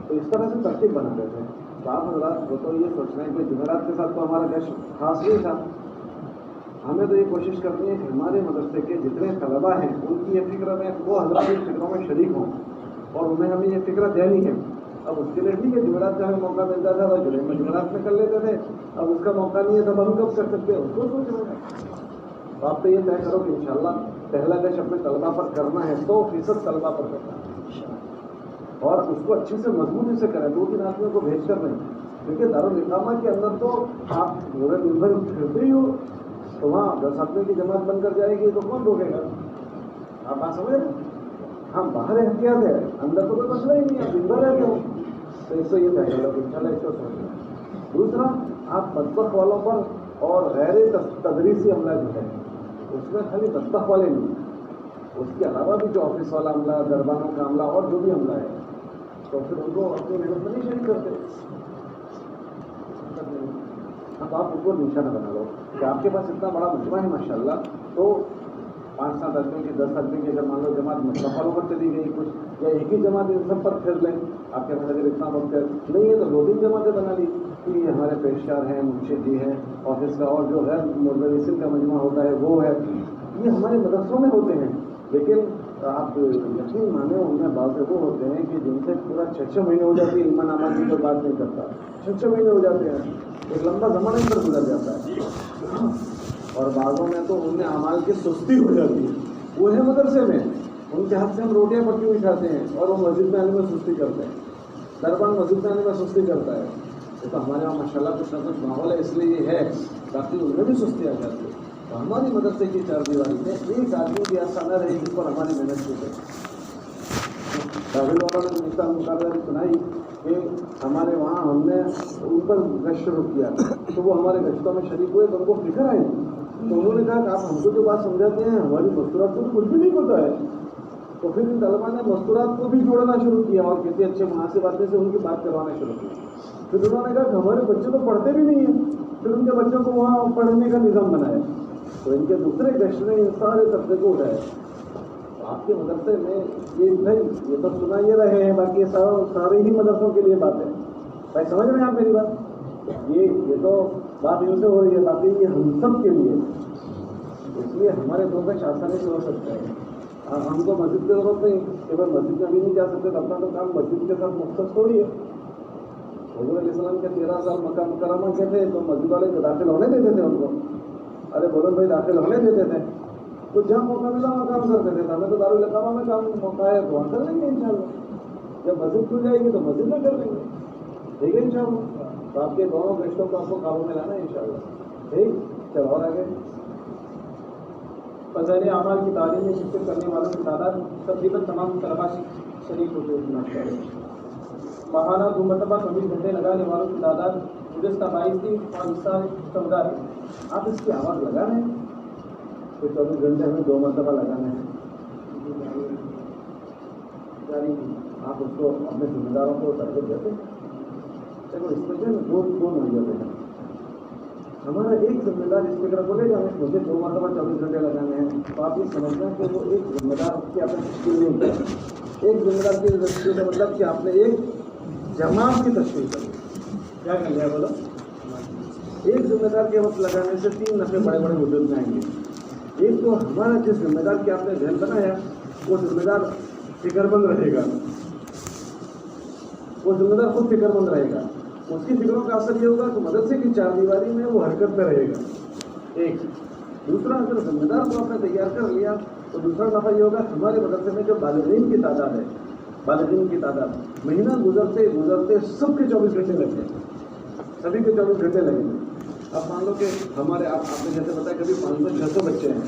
تو اس طرح سے ترتیب بناتے تھے۔ تو آپ حضرات وہ تو یہ سوچ رہے ہیں کہ جمعرات کے ساتھ تو ہمارا گشت خاص نہیں تھا، ہمیں تو یہ کوشش کرنی ہے کہ ہمارے مدرسے کے جتنے طلبا ہیں ان کی یہ فکر میں وہ حضرات ان فکروں میں شریک ہوں اور انہیں ہمیں یہ فکر دینی ہے۔ اب اس کے لیے ٹھیک ہے جمعرات کا ہمیں موقع ملتا تھا تو جمعے میں جمعرات میں کر لیتے تھے، اب اس کا موقع نہیں ہے تب ہم کب کر سکتے ہیں، اس کو سوچ رہے ہیں۔ تو آپ تو یہ طے کرو کہ انشاءاللہ پہلا گشت اپنے طلبا پر کرنا ہے، 100% طلبا پر کرنا ہے، اور اس کو اچھی سے مضبوطی سے کریں، 2-3 آدمیوں کو بھیج کر نہیں، کیونکہ دارالاقامہ کے اندر تو آپ پورے دن بھر پھرتے ہی ہو، تو وہاں 10 آدمی کی جماعت بن کر جائے گی تو کون روکے گا؟ آپ بات سمجھ رہے ہیں؟ ہم باہر احتیاط ہے، اندر تو کوئی مسئلہ ہی نہیں ہے، آپ دن بھر رہتے ہو، تو اس سے یہ طے کرو کہ انشاءاللہ اس کو سمجھنا ہے۔ دوسرا، آپ مطبخ والوں پر اور غیر تدریسی عملہ جو ہے اس میں خالی مطبخ والے نہیں، اس کے علاوہ بھی جو آفس والا عملہ، دربانوں کا عملہ اور جو بھی عملہ ہے، تو پھر ان کو اپنی محنت میں نہیں شریک کرتے، اب آپ ان کو نشانہ بنا لو کہ آپ کے پاس اتنا بڑا مجمع ہے ماشاءاللہ، تو 5-7 آدمی کی 10 آدمی کی اگر مان لو جماعت متفق ہو کر چلی گئی کچھ، یا ایک ہی جماعت ان سب پر پھیر لیں، آپ کے پاس اگر اتنا وقت نہیں ہے تو 2-3 جماعتیں بنا لی کہ یہ ہمارے پیشکار ہیں، مرشد جی ہیں، آفس کا اور جو غیر مدرسین کا مجمع ہوتا ہے وہ ہے، یہ ہمارے مدرسوں میں ہوتے ہیں. لیکن آپ یقین مانے ان میں بعض وہ ہوتے ہیں کہ جن سے پورا 6 مہینے ہو جاتی ہے، ایمان امان کی کوئی بات نہیں کرتا، 6 مہینے ہو جاتے ہیں، ایک لمبا زمانہ ان پر گزر جاتا ہے. اور بعضوں میں تو ان میں اعمال کی سستی ہو جاتی ہے، وہ ہے مدرسے میں، ان کے ہاتھ سے ہم روٹیاں پکی ہوئی کھاتے ہیں اور وہ مسجد میں آنے میں سستی کرتے ہیں، دربان مسجد میں آنے میں سستی کرتا ہے. یہ تو ہمارے وہاں ماشاء اللہ کچھ نہ کچھ ماحول ہے اس لیے یہ ہے، باقی ان میں بھی سستی آ جاتی ہے. تو ہماری مدرسے کی 4 دیواری میں ایک آدمی بھی ایسا نہ رہے جس پر ہماری محنت کی جائے. راہل والوں نے مثال مقابلہ سنائی کہ ہمارے وہاں ہم نے ان پر گشت شروع کیا تو وہ ہمارے گشتوں میں شریک ہوئے تو ان کو فکر آئی، تو انہوں نے کہا کہ آپ ہم کو جو بات سمجھاتے ہیں ہماری مستورات کو کچھ بھی نہیں پتا ہے. تو پھر ان طلبا نے مستورات کو بھی جوڑنا شروع کیا اور کسی اچھے مناسب آدمی سے ان کی بات کروانا شروع کی. پھر انہوں نے کہا کہ ہمارے بچے تو پڑھتے بھی نہیں ہیں، پھر ان کے بچوں کو وہاں پڑھنے کا نظام بنایا. تو ان کے دوسرے گشت نے ان سارے طبقے کو اٹھایا. آپ کے مدرسے میں یہ نہیں، یہ تو سنا یہ رہے ہیں، باقی سارے ہی مدرسوں کے لیے بات ہے. بھائی سمجھ رہے ہیں آپ میری بات؟ یہ تو بات ان سے ہو رہی ہے، باقی یہ ہم سب کے لیے. اس لیے ہمارے دو گش آسانی سے ہو سکتا ہے. ہم کو مسجد کی ضرورت نہیں کہ بھائی مسجد میں بھی نہیں جا سکتے، اپنا تو کام مسجد کے ساتھ مختص تھوڑی ہے. حضور علیہ السلام کے 13 سال مکہ مکرمہ کے تھے تو مسجد والے داخل ہونے دیتے تھے ان کو، ارے بولن بھائی داخل ہونے دیتے تھے. تو جہاں موقع ملا وہاں کام کرتے تھے. ہمیں تو دارالاقامہ میں کام موقع ہے تو وہاں کر لیں گے انشاءاللہ. جب مسجد کھل جائے گی تو مسجد میں کر لیں گے، ٹھیک ہے انشاءاللہ. تو آپ کے دونوں گشتوں کو آپ کو قابو میں لانا ہے انشاءاللہ. ٹھیک، چلو اور آگے. فضائل اعمال کی تعلیم میں شرکت کرنے والوں کی تعداد تقریباً تمام طلباء شریک ہوتے ہیں. ماہانہ 2 مرتبہ 24 گھنٹے لگانے والوں کی تعداد گزشتہ 22 تھی اور اس سال 14 ہے. آپ اس کی آواز لگا رہے ہیں کہ 24 گھنٹے ہمیں 2 مرتبہ لگانے ہیں. آپ اس کو اپنے ذمہ داروں کو ترغیب دیتے ہیں. چلو اس میں جو دو نوعیتیں ہیں. ہمارا ایک ذمہ دار اس فکر کو لے جائیں مجھے 2 مرتبہ 24 گھنٹے لگانے ہیں، تو آپ یہ سمجھنا کہ وہ ایک ذمہ دار کی آپ نے تشکیل نہیں کی. ایک ذمہ دار کی تشکیل کا مطلب کہ آپ نے ایک جماعت کی تشکیل کری. کیا کر لیا بولو؟ ایک ذمہ دار کے وقت لگانے سے 3 نفع بڑے بڑے وجود میں آئیں گے. ایک تو ہمارا جس ذمہ دار کی آپ نے ذہن بنایا وہ ذمہ دار فکر مند رہے گا، وہ ذمہ دار خود فکر مند رہے گا. اس کی فکروں کا اثر یہ ہوگا کہ مدرسے کی 4 دیواری میں وہ حرکت میں رہے گا. ایک دوسرا، اگر ذمہ دار کو آپ نے تیار کر لیا تو دوسرا نفع یہ ہوگا ہمارے مدرسے میں جو بالغین کی تعداد ہے، بالغین کی تعداد مہینہ گزرتے گزرتے سب کے 24 گھنٹے لگ جائیں گے، سبھی کے 24 گھنٹے لگیں گے. اب مان لو کہ ہمارے آپ نے جیسے بتایا کبھی 500-600 بچے ہیں.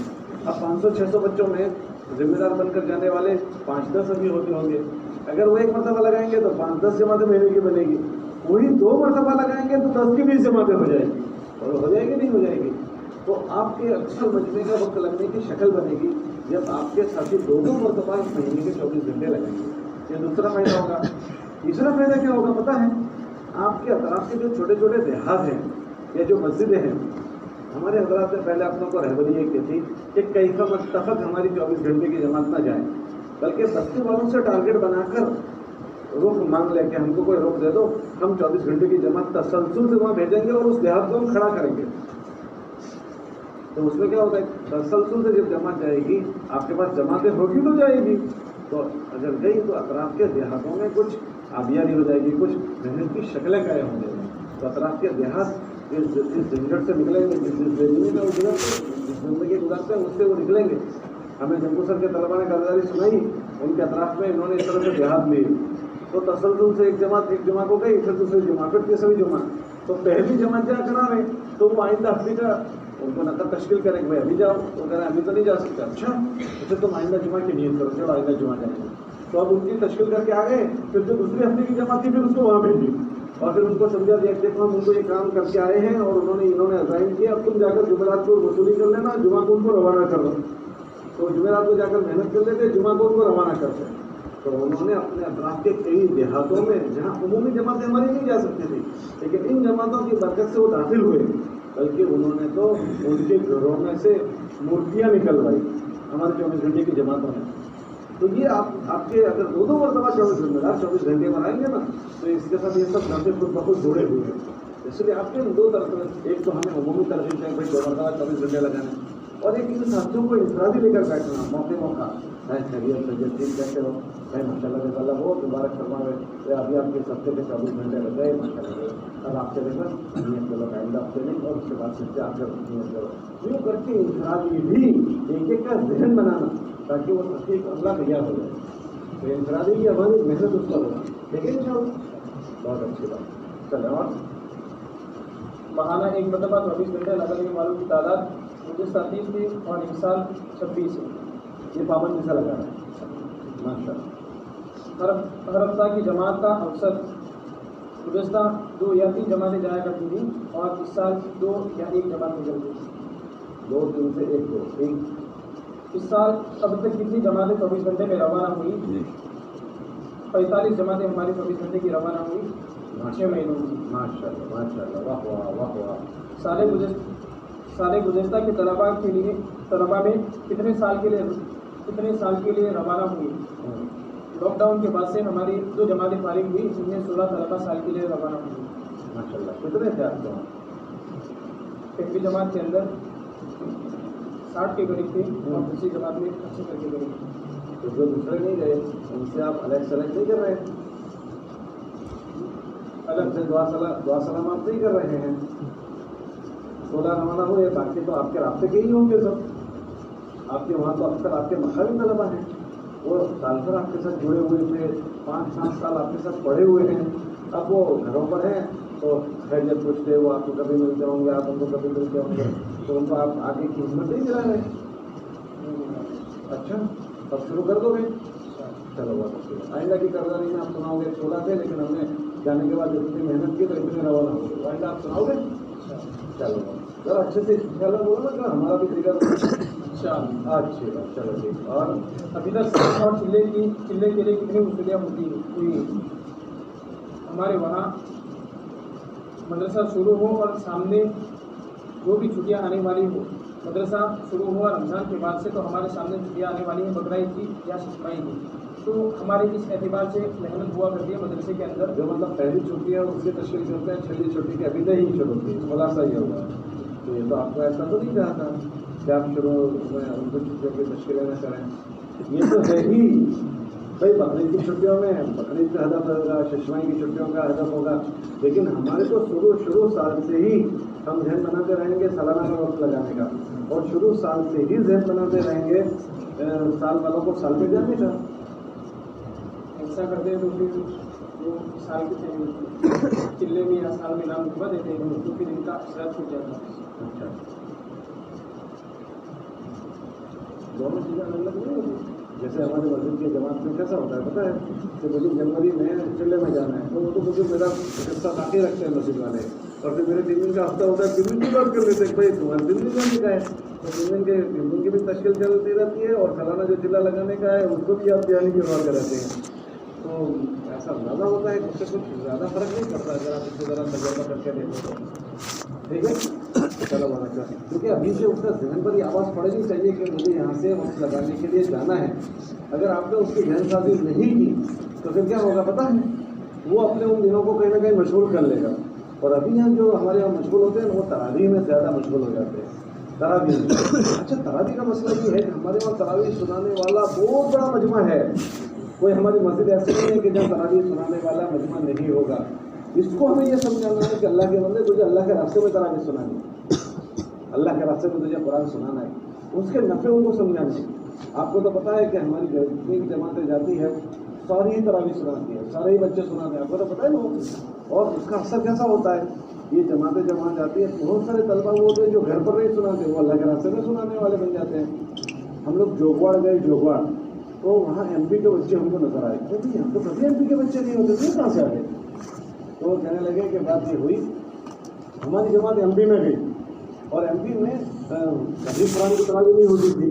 اب 500-600 بچوں میں ذمہ دار بن کر جانے والے 5-10 ابھی ہوتے ہوں گے. اگر وہ 1 مرتبہ لگائیں گے تو 5-10 جماعتیں مہینے کی بنے گی. وہی 2 مرتبہ لگائیں گے تو 10 کی 20 جماعتیں ہو جائیں گی. اور ہو جائے گی نہیں ہو جائے گی. تو آپ کے اکثر مجمع کا وقت لگنے کی شکل بنے گی جب آپ کے ساتھی 2 مرتبہ مہینے کے 24 گھنٹے لگیں گے. یہ دوسرا فائدہ ہوگا. تیسرا فائدہ کیا ہوگا پتہ ہے؟ آپ کے اطراف کے جو چھوٹے چھوٹے دیہات ہیں یا جو مسجدیں ہیں، ہمارے حضرات نے پہلے اپنوں کو رہبری یہ کی تھی کہ کیف متفق ہماری 24 گھنٹے کی جماعت نہ جائے، بلکہ بستی والوں سے ٹارگیٹ بنا کر رخ مانگ لے کہ ہم کو کوئی رخ دے دو، ہم 24 گھنٹے کی جماعت تسلسل سے وہاں بھیجیں گے اور اس دیہات کو ہم کھڑا کریں گے. تو اس میں کیا ہوتا ہے، تسلسل سے جب جماعت جائے گی آپ کے پاس جماعتیں ہوگی تو جائے گی. تو اگر گئی تو اطراف کے دیہاتوں میں کچھ آبیاری ہو جائے گی، کچھ محنت کی شکلیں قائم ہو جائیں گی. تو اطراف کے دیہات اس جھنجھٹ سے نکلیں گے، جس زندگی میں وہ جس زندگی گزارتے ہیں اس سے وہ نکلیں گے. ہمیں جموں سر کے طلبا نے کاروباری سنائی، ان کے اطراف میں انہوں نے اس طرح سے دیہات لیے. تو تسلسل سے ایک جماعت کو گئی، پھر دوسری جماعت، پھر تیسری جماعت. تو پہلی جماعت جا کرا رہے تو وہ آئندہ ہفتے کا ان کو نقل تشکیل کریں کہ بھائی ابھی جاؤ. تو کہہ رہے ہیں ابھی تو نہیں جا سکتے. اچھا پھر تم آئندہ جمعہ کی نیت کرو، چلو آئندہ جمعہ جائیں گے. تو اب ان کی تشکیل کر کے آ گئے. پھر جو دوسری ہفتے کی جماعت تھی پھر اس کو وہاں بھیجی اور پھر ان کو سمجھا دیا کہ دیکھو ہم ان کو یہ کام کر کے آئے ہیں اور انہوں نے عزائم کیا، اب تم جا کر جمعرات کو وصولی کر لینا، جمعہ کو ان کو روانہ کر دو. تو جمعرات کو جا کر محنت کر لیتے، جمعہ کو ان کو روانہ کرتے. تو انہوں نے اپنے اطراف کے کئی دیہاتوں میں جہاں عمومی جماعتیں ہماری نہیں جا سکتی تھی، لیکن ان جماعتوں کی برکت سے وہ داخل ہوئے، بلکہ انہوں نے تو ان کے گھروں میں سے مورتیاں نکلوائی ہمارے 24 گھنٹے کی جماعتوں نے. تو یہ آپ کے اگر دو مرتبہ 24 گھنٹے منائیں گے نا، تو اس کے ساتھ یہ سب گھنٹے خود بخود جڑے ہوئے ہیں. اس لیے آپ کے دو طرف، ایک تو ہمیں عمومی ترغیب ہے بھائی 2 مرتبہ 24 گھنٹے لگانے، اور ایک ان ساتھیوں کو انفرادی لے کر بیٹھنا موقع ہے. خیریت سے ٹھیک کہتے ہو بھائی، ماشاء اللہ تعالیٰ بہت مبارک فرمائے، ابھی آپ کے ہفتے کے 24 گھنٹے لگ گئے ماشاء اللہ. اب آپ سے لے کر نیت کرو، آئندہ ہفتے نہیں، اور اس کے بعد سے آپ جب نیت کرو یوں کر کے انفرادی بھی ایک ایک کا ذہن بنانا تاکہ وہ تصدیق اللہ تیار ہو جائے. تو انفرادی کی ہماری محنت اس پر ہوگا، ٹھیک ہے ان شاء اللہ. بہت اچھی بات. چلے اور ماہانہ ایک مرتبہ 24 گھنٹے لگانے والوں کی تعداد مجھے 30 تھی اور انسان 26 ہے. یہ پابندی سے لگا رہا ہے ماشاء اللہ. ہر ہفتہ کی جماعت کا اوسط گزشتہ 2 یا 3 جماعتیں جایا کرتی تھیں اور اس سال 2 یا 1 جماعت نکلتی تھی. 2 دن سے 1 2 3. اس سال اب تک کتنی جماعتیں 24 گھنٹے میں روانہ ہوئی؟ 45 جماعتیں ہماری 24 گھنٹے کی روانہ ہوئی 6 مہینوں کی. ماشاء اللہ ماشاء اللہ. واہ واہ واہ واہ. سال گزشتہ کے طلباء میں کتنے سال کے لیے روانہ ہوئی؟ لاک ڈاؤن کے بعد سے ہماری 2 جماعتیں فارغ ہوئی، جن میں 16 طلباء سال کے لیے روانہ ہوئی. ماشاء اللہ. کتنے تھے آپ کو؟ پہلی جماعت کے اندر 60 کے قریب تھے اور دوسری جماعت میں 75 کے قریب تھے. تو جو دوسرے نہیں گئے ان سے آپ الگ سلیکٹ نہیں کر رہے ہیں؟ الگ سے دعا سلام آپ نہیں کر رہے ہیں؟ 16 روانہ ہوئے، باقی تو آپ کے رابطے کے ہی ہوں گے سب. آپ کے وہاں تو اکثر آپ کے مقامی طلبا ہیں، وہ سال بھر آپ کے ساتھ جڑے ہوئے تھے، 5-7 سال آپ کے ساتھ پڑھے ہوئے ہیں. اب وہ گھروں پر ہیں تو خیریت پوچھتے، وہ آپ کو کبھی ملتے ہوں گے، آپ ان کو کبھی ملتے ہوں گے، تو ان کو آپ آگے کی خدمت نہیں دلا رہے. اچھا اب شروع کر دو گے؟ چلو بہت اچھی بات. آئندہ کی کرداری میں آپ سناؤ گے 16 تھے لیکن ہم نے جانے کے بعد اتنی محنت کی تو اتنے روانہ ہو گئے، آئندہ آپ سناؤ گے؟ چلو ذرا اچھے سے انشاءاللہ بولو نا، ہمارا بھی طریقہ اچھی بات. چلو ٹھیک. اور ابھی تک اور چلے کے لیے کتنی وصولیاں ہوئی؟ ہمارے وہاں مدرسہ شروع ہو اور سامنے جو بھی چھٹیاں آنے والی ہو، مدرسہ شروع ہوا رمضان کے بعد سے تو ہمارے سامنے چھٹیاں آنے والی ہیں بقرعید کی یا ششمائی کی. تو ہمارے اس اعتبار سے محنت ہوا کرتی ہے مدرسے کے اندر. جو مطلب پہلی چھٹی ہے اس کی تشکیل کرتے ہیں، چھٹی چھٹی کے ابھی نہیں شروع ہوتی، خلاصہ یہ ہوگا. تو یہ تو آپ کو ایسا تو نہیں چاہتا کہ آپ شروع میں ان کو چھٹیوں کی تشکیلیں نہ کریں. یہ تو ہے ہی بھائی، بقرعید کی چھٹیوں میں بقرعید کا ہدف ہوگا، ششمائی کی چھٹیوں کا ہدف ہوگا، لیکن ہمارے تو شروع سال سے ہی ہم ذہن بناتے رہیں گے سالانہ کا وقت لگانے کا، اور شروع سال سے ہی ذہن بناتے رہیں گے سال والوں کو سال میں جانے کا. ایسا کرتے ہیں تو پھر وہ سال کے چلے میں یا سال میں نام لکھوا دیتے ہیں تو پھر ان کا اثرات چھوٹ جاتا ہے. اچھا دونوں چیزیں الگ الگ نہیں ہوتی. جیسے ہمارے مسجد کی جماعت میں کیسا ہوتا ہے پتہ ہے کہ مجھے جنوری میں چلے میں جانا ہے، تو وہ تو مجھے میرا حصہ باقی رکھتے ہیں مسجد والے، اور پھر میرے 3 دن کا ہفتہ ہوتا ہے 3 دن کی بات کر لیتے ہیں بھائی تمہارے 3 دن جانے کا ہے، تو 3 دن کی بھی تشکیل چلتی رہتی ہے، اور سالانہ جو چلا لگانے کا ہے اس کو بھی آپ تیاری کی بات کراتے ہیں. تو ایسا اندازہ ہوتا ہے کہ اس سے کچھ زیادہ فرق نہیں پڑتا اگر آپ اس کو ذرا تجربہ کر کے دیکھو تو. ٹھیک ہے چلو بہت اچھا. کیونکہ ابھی سے اس کا ذہن پر یہ آواز پڑنی چاہیے کہ مجھے یہاں سے وقت لگانے کے لیے جانا ہے. اگر آپ نے اس کی ذہن سازی نہیں کی تو پھر کیا ہوگا پتہ ہے، وہ اپنے ان دنوں کو کہیں نہ کہیں مشغول کر لے گا. اور ابھی ہم جو ہمارے یہاں مشغول ہوتے ہیں وہ تراویح میں زیادہ مشغول ہو جاتے ہیں. تراویح اچھا تراویح کا مسئلہ یہ ہے کہ ہمارے وہاں تراویح سنانے والا بہت بڑا مجمع ہے. کوئی ہماری مسجد ایسی نہیں ہے کہ جہاں تراویح سنانے والا مجمع نہیں ہوگا. اس کو ہمیں یہ سمجھانا ہے کہ اللہ کے بندے تجھے اللہ کے راستے میں تراویح سنانی ہے، اللہ کے راستے میں تجھے قرآن سنانا ہے، اس کے نفع ان کو سمجھانا ہے. آپ کو تو پتہ ہے کہ ہماری جتنی بھی جماعتیں جاتی ہے ساری ہی تراویح سناتی ہے، سارے ہی بچے سناتے ہیں، آپ کو تو پتہ ہے نا. اور اس کا اثر کیسا ہوتا ہے، یہ جماعتیں جب وہاں جاتی ہے بہت سارے طلبہ وہ ہوتے ہیں جو گھر پر نہیں سناتے، وہ اللہ کے راستے میں سنانے والے بن جاتے ہیں. ہم لوگ جوگواڑ گئے، جوگواڑ تو وہاں ایم پی کے بچے ہم کو نظر آئے، کیونکہ ہم تو کبھی ایم پی کے بچے نہیں ہوتے تھے، کہاں سے آ گئے؟ تو وہ کہنے لگے کہ بات یہ ہوئی ہماری جماعت ایم پی میں گئی، اور ایم پی میں کبھی قرآن کی تراویح نہیں ہوتی تھی،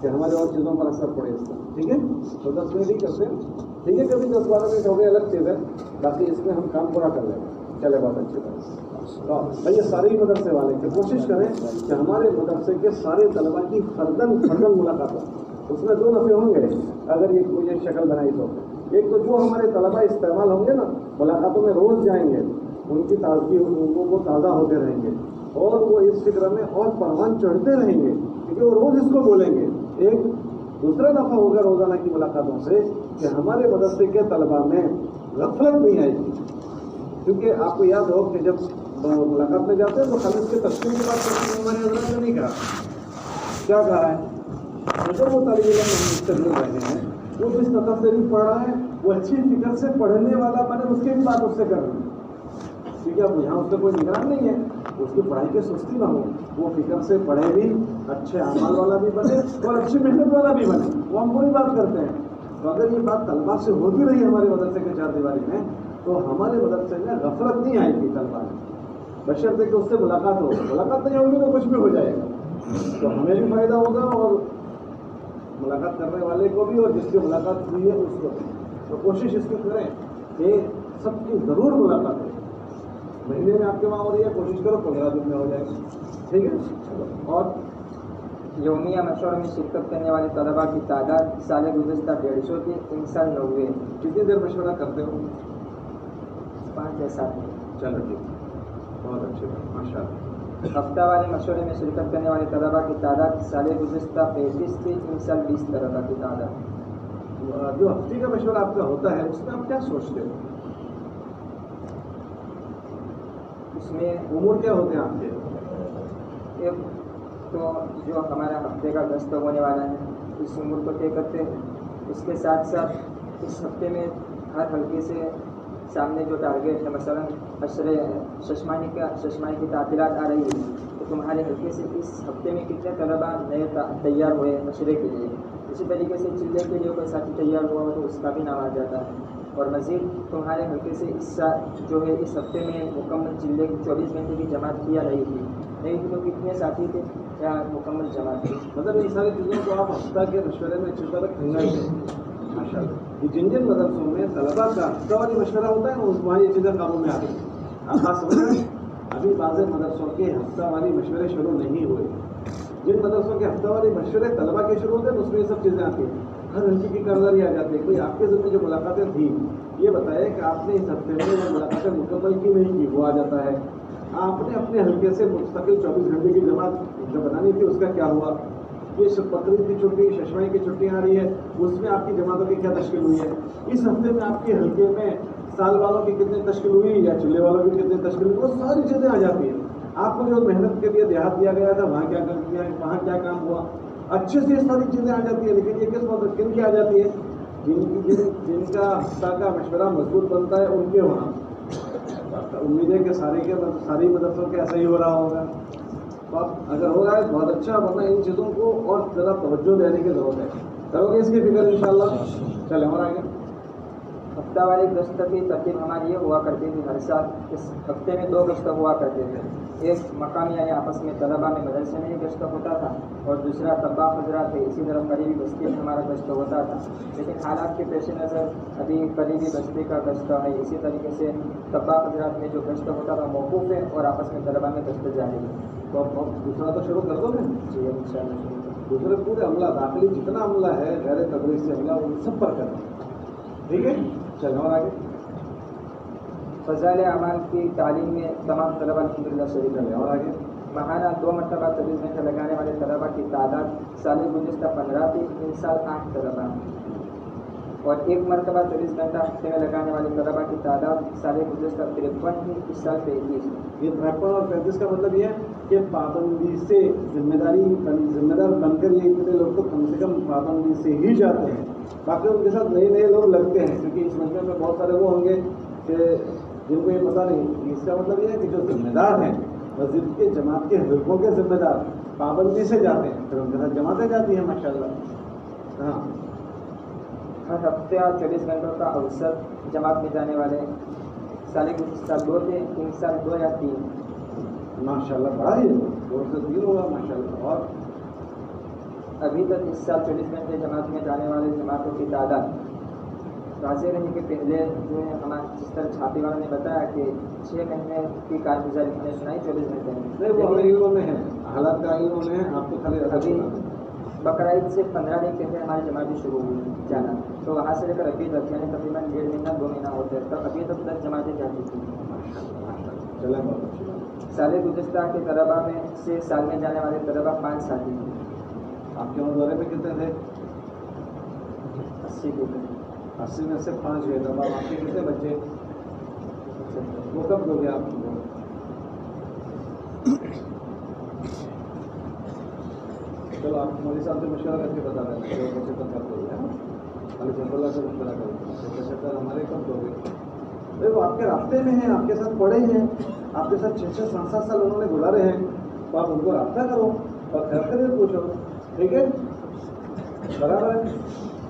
کہ ہمارے اور چیزوں پر اثر پڑے اس کا. ٹھیک ہے, تو 10 منٹ ہی کرتے ہیں. ٹھیک ہے, کبھی 10-12 منٹ ہو گئے الگ چیز ہے, باقی اس میں ہم کام پورا کر لیں گے. چلے بہت اچھی بات. بھائی یہ سارے ہی مدرسے والے کہ کوشش کریں کہ ہمارے مدرسے کے سارے طلبا کی فردن ملاقات ہو. اس میں 2 نفع ہوں گے اگر یہ شکل بنائی تو. ایک تو جو ہمارے طلبا استعمال ہوں گے نا, ملاقاتوں میں روز جائیں گے, ان کی تازگی وہ تازہ ہوتے رہیں گے, اور وہ اس فکر میں اور پروان چڑھتے رہیں گے کیونکہ وہ روز اس کو بولیں گے. ایک دوسرا نفع ہوگا روزانہ کی ملاقاتوں سے کہ ہمارے مدرسے کے طلبا میں غفلت نہیں آئے گی. کیونکہ آپ کو یاد ہو کہ جب ملاقات میں جاتے ہیں تو خالی اس کے تفصیل کی بات کرتے ہیں. ہمارے حضرات نے نہیں کہا, کیا کہا ہے, اگر وہ طالب علم اس سے مل رہے ہیں, وہ جس طرح سے بھی پڑھ رہا ہے وہ اچھی فکر سے پڑھنے والا بنے, اس کی بھی بات اس سے کر رہے ہیں. کیونکہ اب یہاں اس کا کوئی نگران نہیں ہے, اس کی پڑھائی کی سستی نہ ہو, وہ فکر سے پڑھے بھی, اچھے اعمال والا بھی بنے اور اچھی محنت والا بھی بنے. وہ ہم پوری بات کرتے ہیں. تو اگر یہ بات طلبا سے ہوتی رہی ہمارے مدرسے کے 4 دیواری میں, تو ہمارے مدرسے میں غفلت نہیں آئے گی طلبا میں, بشرطے کہ اس سے ملاقات ہو. ملاقات نہیں ہوگی تو کچھ بھی ہو جائے گا, تو ہمیں بھی فائدہ ہوگا اور ملاقات کرنے والے کو بھی, اور جس کی ملاقات ہوئی ہے اس کو بھی. تو کوشش اس کی کریں کہ سب کی ضرور ملاقات ہو. مہینے میں آپ کے وہاں ہو رہی ہے, کوشش کرو 15 دن میں ہو جائے گا. ٹھیک ہے. اور یومیہ مشورے میں شرکت کرنے والے طلباء کی تعداد سال گزشتہ 150 تھی, ان سال 90. کتنی دیر مشورہ کرتے ہو؟ 5 یا 7. چلو ٹھیک, بہت اچھی بات, ماشاء اللہ. ہفتہ والے مشورے میں شرکت کرنے والے طلباء کی تعداد سال گزشتہ 35 تھی, ان سال 20 طلباء کی تعداد. جو ہفتے کا مشورہ آپ کا ہوتا ہے اس میں آپ کیا سوچتے ہو؟ اس میں امور کیا ہوتے ہیں آپ کے؟ ایک تو جو ہمارا ہفتے کا گشت ہونے والا ہے اس امور کو طے کرتے ہیں. اس کے ساتھ ساتھ اس ہفتے میں ہر حلقے سے سامنے جو ٹارگیٹ ہے, مثلا عشرے ششمانی کی تعطیلات آ رہی ہے, تو تمہارے حلقے سے اس ہفتے میں کتنے طلباء نئے تیار ہوئے عشرے کے لیے. اسی طریقے سے چلے کے لیے کوئی ساتھی تیار ہوا ہو تو اس کا بھی نام آ جاتا ہے. اور مزید تمہارے حلقے سے اس جو ہے اس ہفتے میں مکمل چلے کی 24 گھنٹے کی جماعت کیا رہی تھی, نہیں تھی تو کتنے ساتھی تھے یا مکمل جماعت تھی. مطلب ان ساری چیزوں کو آپ ہفتہ کے مشورے میں اچھی طرح کھنگائیں گے. ماشاء اللہ. یہ جن مدرسوں میں طلبا کا ہفتہ والی مشورہ ہوتا ہے نا, وہاں یہ چیزیں قابو میں آ رہی ہیں. آپ بات سمجھ رہے ہیں, ابھی بعض مدرسوں کے ہفتہ والی مشورے شروع نہیں ہوئے. جن مدرسوں کے ہفتہ والی مشورے طلبا کے شروع ہوتے ہیں اس میں یہ سب چیزیں آتی ہیں. ہر لڑکی کی کاروباری آ جاتی ہے. کوئی آپ کے ذمہ جو ملاقاتیں تھیں یہ بتائے کہ آپ نے اس ہفتے میں جو ملاقاتیں مکمل کی نہیں کی, وہ آ جاتا ہے. آپ نے اپنے حلقے سے مستقل 24 گھنٹے کی جماعت جو بنانی تھی اس کا کیا ہوا. یہ بقرعید کی چھٹی, ششمائی کی چھٹی آ رہی ہے, اس میں آپ کی جماعتوں کی کیا تشکیل ہوئی ہے. اس ہفتے میں آپ کے حلقے میں سال والوں کی کتنی تشکیل ہوئی یا چلے والوں کی کتنی تشکیل ہوئی, وہ ساری چیزیں آ جاتی ہیں. آپ کو جو محنت کے لیے دیہات دیا گیا تھا وہاں کیا کر دیا, وہاں کیا کام ہوا, اچھے سے یہ ساری چیزیں آ جاتی ہیں. لیکن یہ کس وقت کن کی آ جاتی ہے, جن کا ہفتہ کا مشورہ مضبوط بنتا ہے ان کے وہاں. امید ہے کہ ساری مدرسوں کے ایسا ہی ہو رہا ہوگا. تو اب اگر ہو رہا ہے بہت اچھا, ورنہ ان چیزوں کو اور زیادہ توجہ دینے کی ضرورت ہے. کرو گے اس کی فکر انشاءاللہ. چلیں اور آگے. ہفتہ والی گشت کی ترتیب ہماری یہ ہوا کرتی تھی, ہر سال اس ہفتے میں 2 گشت ہوا کرتے تھے. ایک مقامی یعنی آپس میں طلباء میں مدرسے میں ہی گشت ہوتا تھا, اور دوسرا طباء حضرات تھے اسی طرح قریبی بستی میں ہمارا گشت ہوتا تھا. لیکن حالات کے پیش نظر ابھی قریبی بستی کا گشت ہے, اسی طریقے سے طباء حضرات میں جو گشت ہوتا تھا موقوف ہے, اور آپس میں طلباء میں گشت جاری ہے. تو اب دوسرا تو شروع کر دو گے. جی ان شاء اللہ. دوسرے پورے عملہ داخلی جتنا عملہ ہے غیر تدریس سے عملہ ان سب پر کرنا. ٹھیک ہے, چلو اور آگے. فضائل اعمال کی تعلیم میں تمام طلباء الحمدللہ شریک چلیں ہیں. اور آگے. ماہانہ 2 مرتبہ 24 گھنٹے لگانے والے طلباء کی تعداد سال گزشتہ 15 تھی, ان سال 8 طلباء. اور 1 مرتبہ 24 گھنٹہ ہفتے میں لگانے والے طلباء کی تعداد سال گزشتہ 53 تھی, اس سال 33. یہ 53 اور 35 کا مطلب یہ ہے کہ پابندی سے ذمہ دار بن کر یہ اتنے لوگ تو کم سے کم پابندی سے ہی جاتے ہیں. باقی ان کے ساتھ نئے لوگ لگتے ہیں, کیونکہ اس مجمع میں بہت سارے وہ ہوں گے کہ جن کو یہ پتہ نہیں. اس کا مطلب یہ ہے کہ جو ذمہ دار ہیں مسجد کے جماعت کے حلقوں کے ذمہ دار پابندی سے جاتے ہیں, پھر ان کے ساتھ جماعتیں جاتی ہیں ماشاءاللہ. ہاں, ہر ہفتے اور 24 گھنٹوں کا اوسط جماعت میں جانے والے سال گزشتہ 2 تھے, ان سال 2 یا 3. ماشاءاللہ بڑا ہی 2 سے 3 ہوگا ماشاءاللہ. اور ابھی تک اس سال 24 گھنٹے جماعت میں جانے والے جماعتوں کی تعداد واضح رہی کہ پہلے جو ہے ہمارے جس طرح چھاپی والوں نے بتایا کہ 6 مہینے کی کارگزاری ہم نے سنائی 24 گھنٹے میں، نہیں وہ ہمیں علم میں ہے، حالات کا علم میں ہے، آپ کو خالی ابھی بقرعید سے 15 دن پہلے ہماری جماعتیں شروع ہوئی جانا، تو وہاں سے لے کر ابھی تک یعنی تقریباً 1.5 مہینہ 2 مہینہ ہوتے ہیں، تب ابھی تک 10 جماعتیں جاتی تھیں۔ چلے بہت اچھی بات۔ سال گزشتہ کے طلبہ میں سے سال میں جانے والے طلبہ 5 ساتھی ہیں، آپ کے وہاں دورے میں کتنے تھے؟ 80 کے قریب۔ 80 میں سے 5 ہوئے، تب آپ کے کتنے بچے؟ وہ کب دو گے آپ کو؟ چلو آپ مولوی صاحب سے مشورہ کر کے بتا دیں کہ وہ بچے کب دو گے، علی صاحب اللہ سے مشورہ کریں کہ ہمارے کب دو گے؟ بھائی وہ آپ کے رابطے میں ہیں، آپ کے ساتھ پڑھے ہیں، آپ کے ساتھ 6-6 7-7 سال انہوں نے گزارے ہیں، تو آپ ان کو رابطہ کرو اور خیر خیریت پوچھو، ٹھیک ہے؟ برابر ہے؟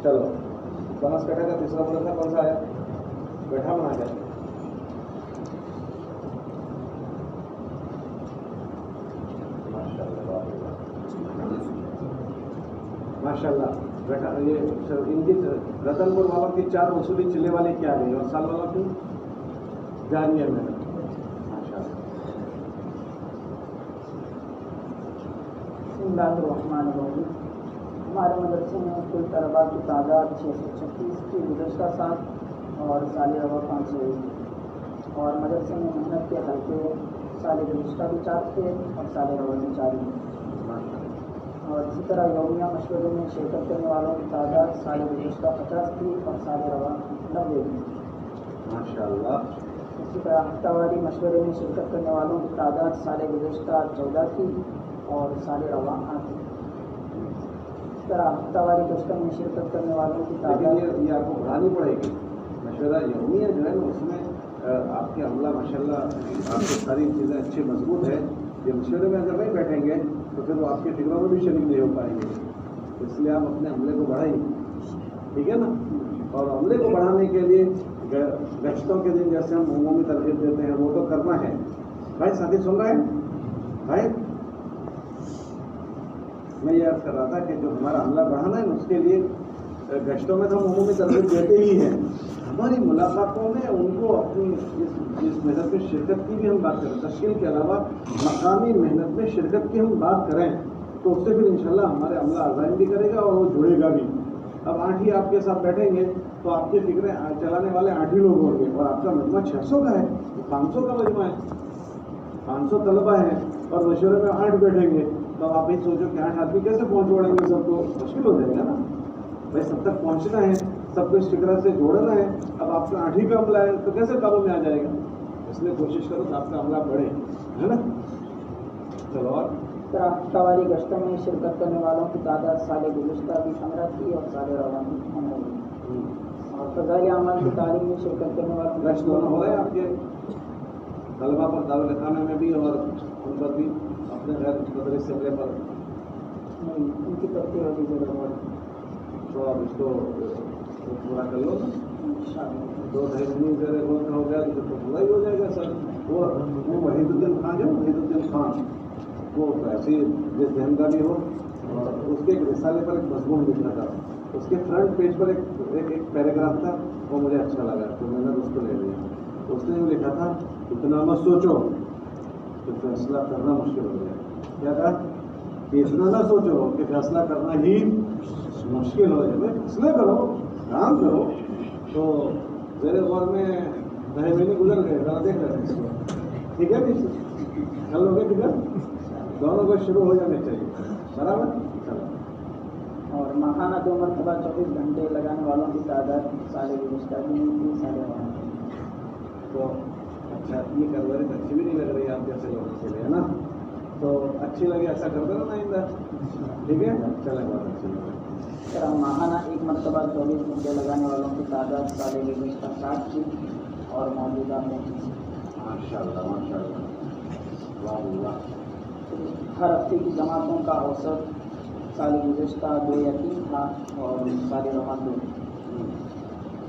چلو بناس کٹا کا تیسرا مدرسہ کون سا آیا؟ بیٹھا بنا گیا ماشاء اللہ بیٹا، یہ ان کی رتن پور والوں کی 4 وصولی چلے والے کیا گئی اور سال والوں کی جاری ہے محنت، ماشاء اللہ۔ بسم اللہ الرحمن الرحیم۔ ہمارے مدرسے میں کل طلباء کی تعداد 636 کی گزشتہ سال اور سال رواں 501 اور مدرسے میں محنت کے حلقے سال گزشتہ بھی 4 تھے اور سال رواں بھی 4 ہیں، اور اسی طرح یومیہ مشورے میں شرکت کرنے والوں کی تعداد سال گزشتہ 50 تھی اور سال رواں 90 تھی۔ ماشاء اللہ۔ اسی طرح ہفتہ واری مشورے میں شرکت کرنے والوں کی تعداد سال گزشتہ 14 تھی اور سال رواں 8 تھی۔ اس طرح ہفتہ واری گشتوں میں شرکت کرنے والوں کی لیکن تعداد یہ آپ کو بڑھانی پڑے گی، مشورہ یومیہ جو ہے نا اس میں آپ کے عملہ ماشاء اللہ آپ کی ساری چیزیں اچھی مضبوط ہے، یہ مشورے میں اگر نہیں بیٹھیں گے تو پھر وہ آپ کے فکروں میں بھی شریک نہیں ہو پائیں گے، اس لیے آپ اپنے عملے کو بڑھائیں، ٹھیک ہے نا؟ اور عملے کو بڑھانے کے لیے گشتوں کے دن جیسے ہم عمومی ترغیب دیتے ہیں وہ تو کرنا ہے۔ بھائی ساتھی سن رہے ہیں؟ بھائی میں یہ عرض کر رہا تھا کہ جو ہمارا عملہ بڑھانا ہے اس کے لیے گشتوں میں تو ہم عمومی ترغیب دیتے ہی ہیں، ہماری ملاقاتوں میں ان کو اپنی اس محنت میں شرکت کی بھی ہم بات کریں، تشکیل کے علاوہ مقامی محنت میں شرکت کی ہم بات کریں تو اس سے پھر انشاءاللہ ہمارے عملہ عزائم بھی کرے گا اور وہ جڑے گا بھی۔ اب 8 ہی آپ کے ساتھ بیٹھیں گے تو آپ کی فکریں چلانے والے 8 ہی لوگ ہوں گے اور آپ کا مجموعہ 600 کا ہے، 500 کا مجموعہ ہے، 500 طلبہ ہیں اور مشورے میں 8 بیٹھیں گے تو آپ ہی سوچو کہ 8 آدمی کیسے پہنچوڑیں گے سب کو، مشکل ہو جائے گا نا بھائی، سب تک پہنچنا ہے، سب کو اس فکر سے جوڑنا ہے، اب آپ کا 8 ہی کا عملہ ہے تو کیسے قابو میں آ جائے گا، اس لیے کوشش کرو کہ آپ کا عملہ بڑھے، ہے نا؟ چلو اور اس طرح ہفتہ واری گشتوں میں شرکت کرنے والوں کی تعداد سال گزشتہ بھی 15 تھی اور سال رواں بھی 15 تھی، اور فضائل اعمال کی تعلیم میں شرکت کرنے والوں گشت دونوں ہو گئے آپ کے طلبہ پر دارالخانہ میں بھی اور ان پر بھی اپنے غیر مدرس سملے پر، نہیں، ان کی ترقی ہوگی ضرور تو آپ اس کو پورا کر لو نا، انشاءاللہ۔ 2-2.5 مہینے زیر غور ہو گیا تو پھر پورا ہی ہو جائے گا سر۔ وہ وحید الدین خان جو وحید الدین خان وہ ایسی جس ذہن کا بھی ہو، اور اس کے ایک رسالے پر ایک مضمون لکھا تھا، اس کے فرنٹ پیج پر ایک پیراگراف تھا، وہ مجھے اچھا لگا تو میں نے اس کو لے لیا۔ اس نے بھی لکھا تھا اتنا مت سوچو کہ فیصلہ کرنا مشکل ہو جائے، کیا کہا کہ اتنا نہ سوچو کہ فیصلہ کرنا ہی مشکل ہو جائے، بھائی فیصلے کرو، کام کرو۔ تو زیر غور میں 2.5 مہینے گزر گئے، ذرا دیکھ رہے ہیں اس کو، ٹھیک ہے؟ کل ہو گئے ٹھیک، دونوں کو شروع ہو جانے چاہیے، برابر؟ چلو اور ماہانہ 2 مرتبہ 24 گھنٹے لگانے والوں کی تعداد سال گزشتہ بھی نہیں تھی، سال رواں تھی۔ تو اچھا یہ کروریت اچھی بھی نہیں لگ رہی آپ جیسے لوگوں کے لیے، ہے نا؟ تو اچھی لگے ایسا کرتے رہنا آئندہ، ٹھیک ہے؟ چلے بہت اچھی لگے۔ اس طرح ماہانہ 1 مرتبہ 24 گھنٹے لگانے والوں کی تعداد سال گزشتہ 60 تھی اور موجودہ میں ماشاء اللہ ماشاء اللہ، واہ اللہ۔ ہر ہفتے کی جماعتوں کا اوسط سال گزشتہ 2 یا 3 تھا اور سال رواں 2،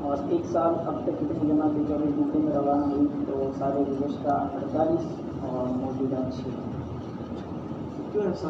اور ایک سال اب تک کتنی جماعتیں 24 گھنٹے میں روانہ ہوئی تو سال گزشتہ 48 اور موجودہ 6۔ کیوں ایسا؟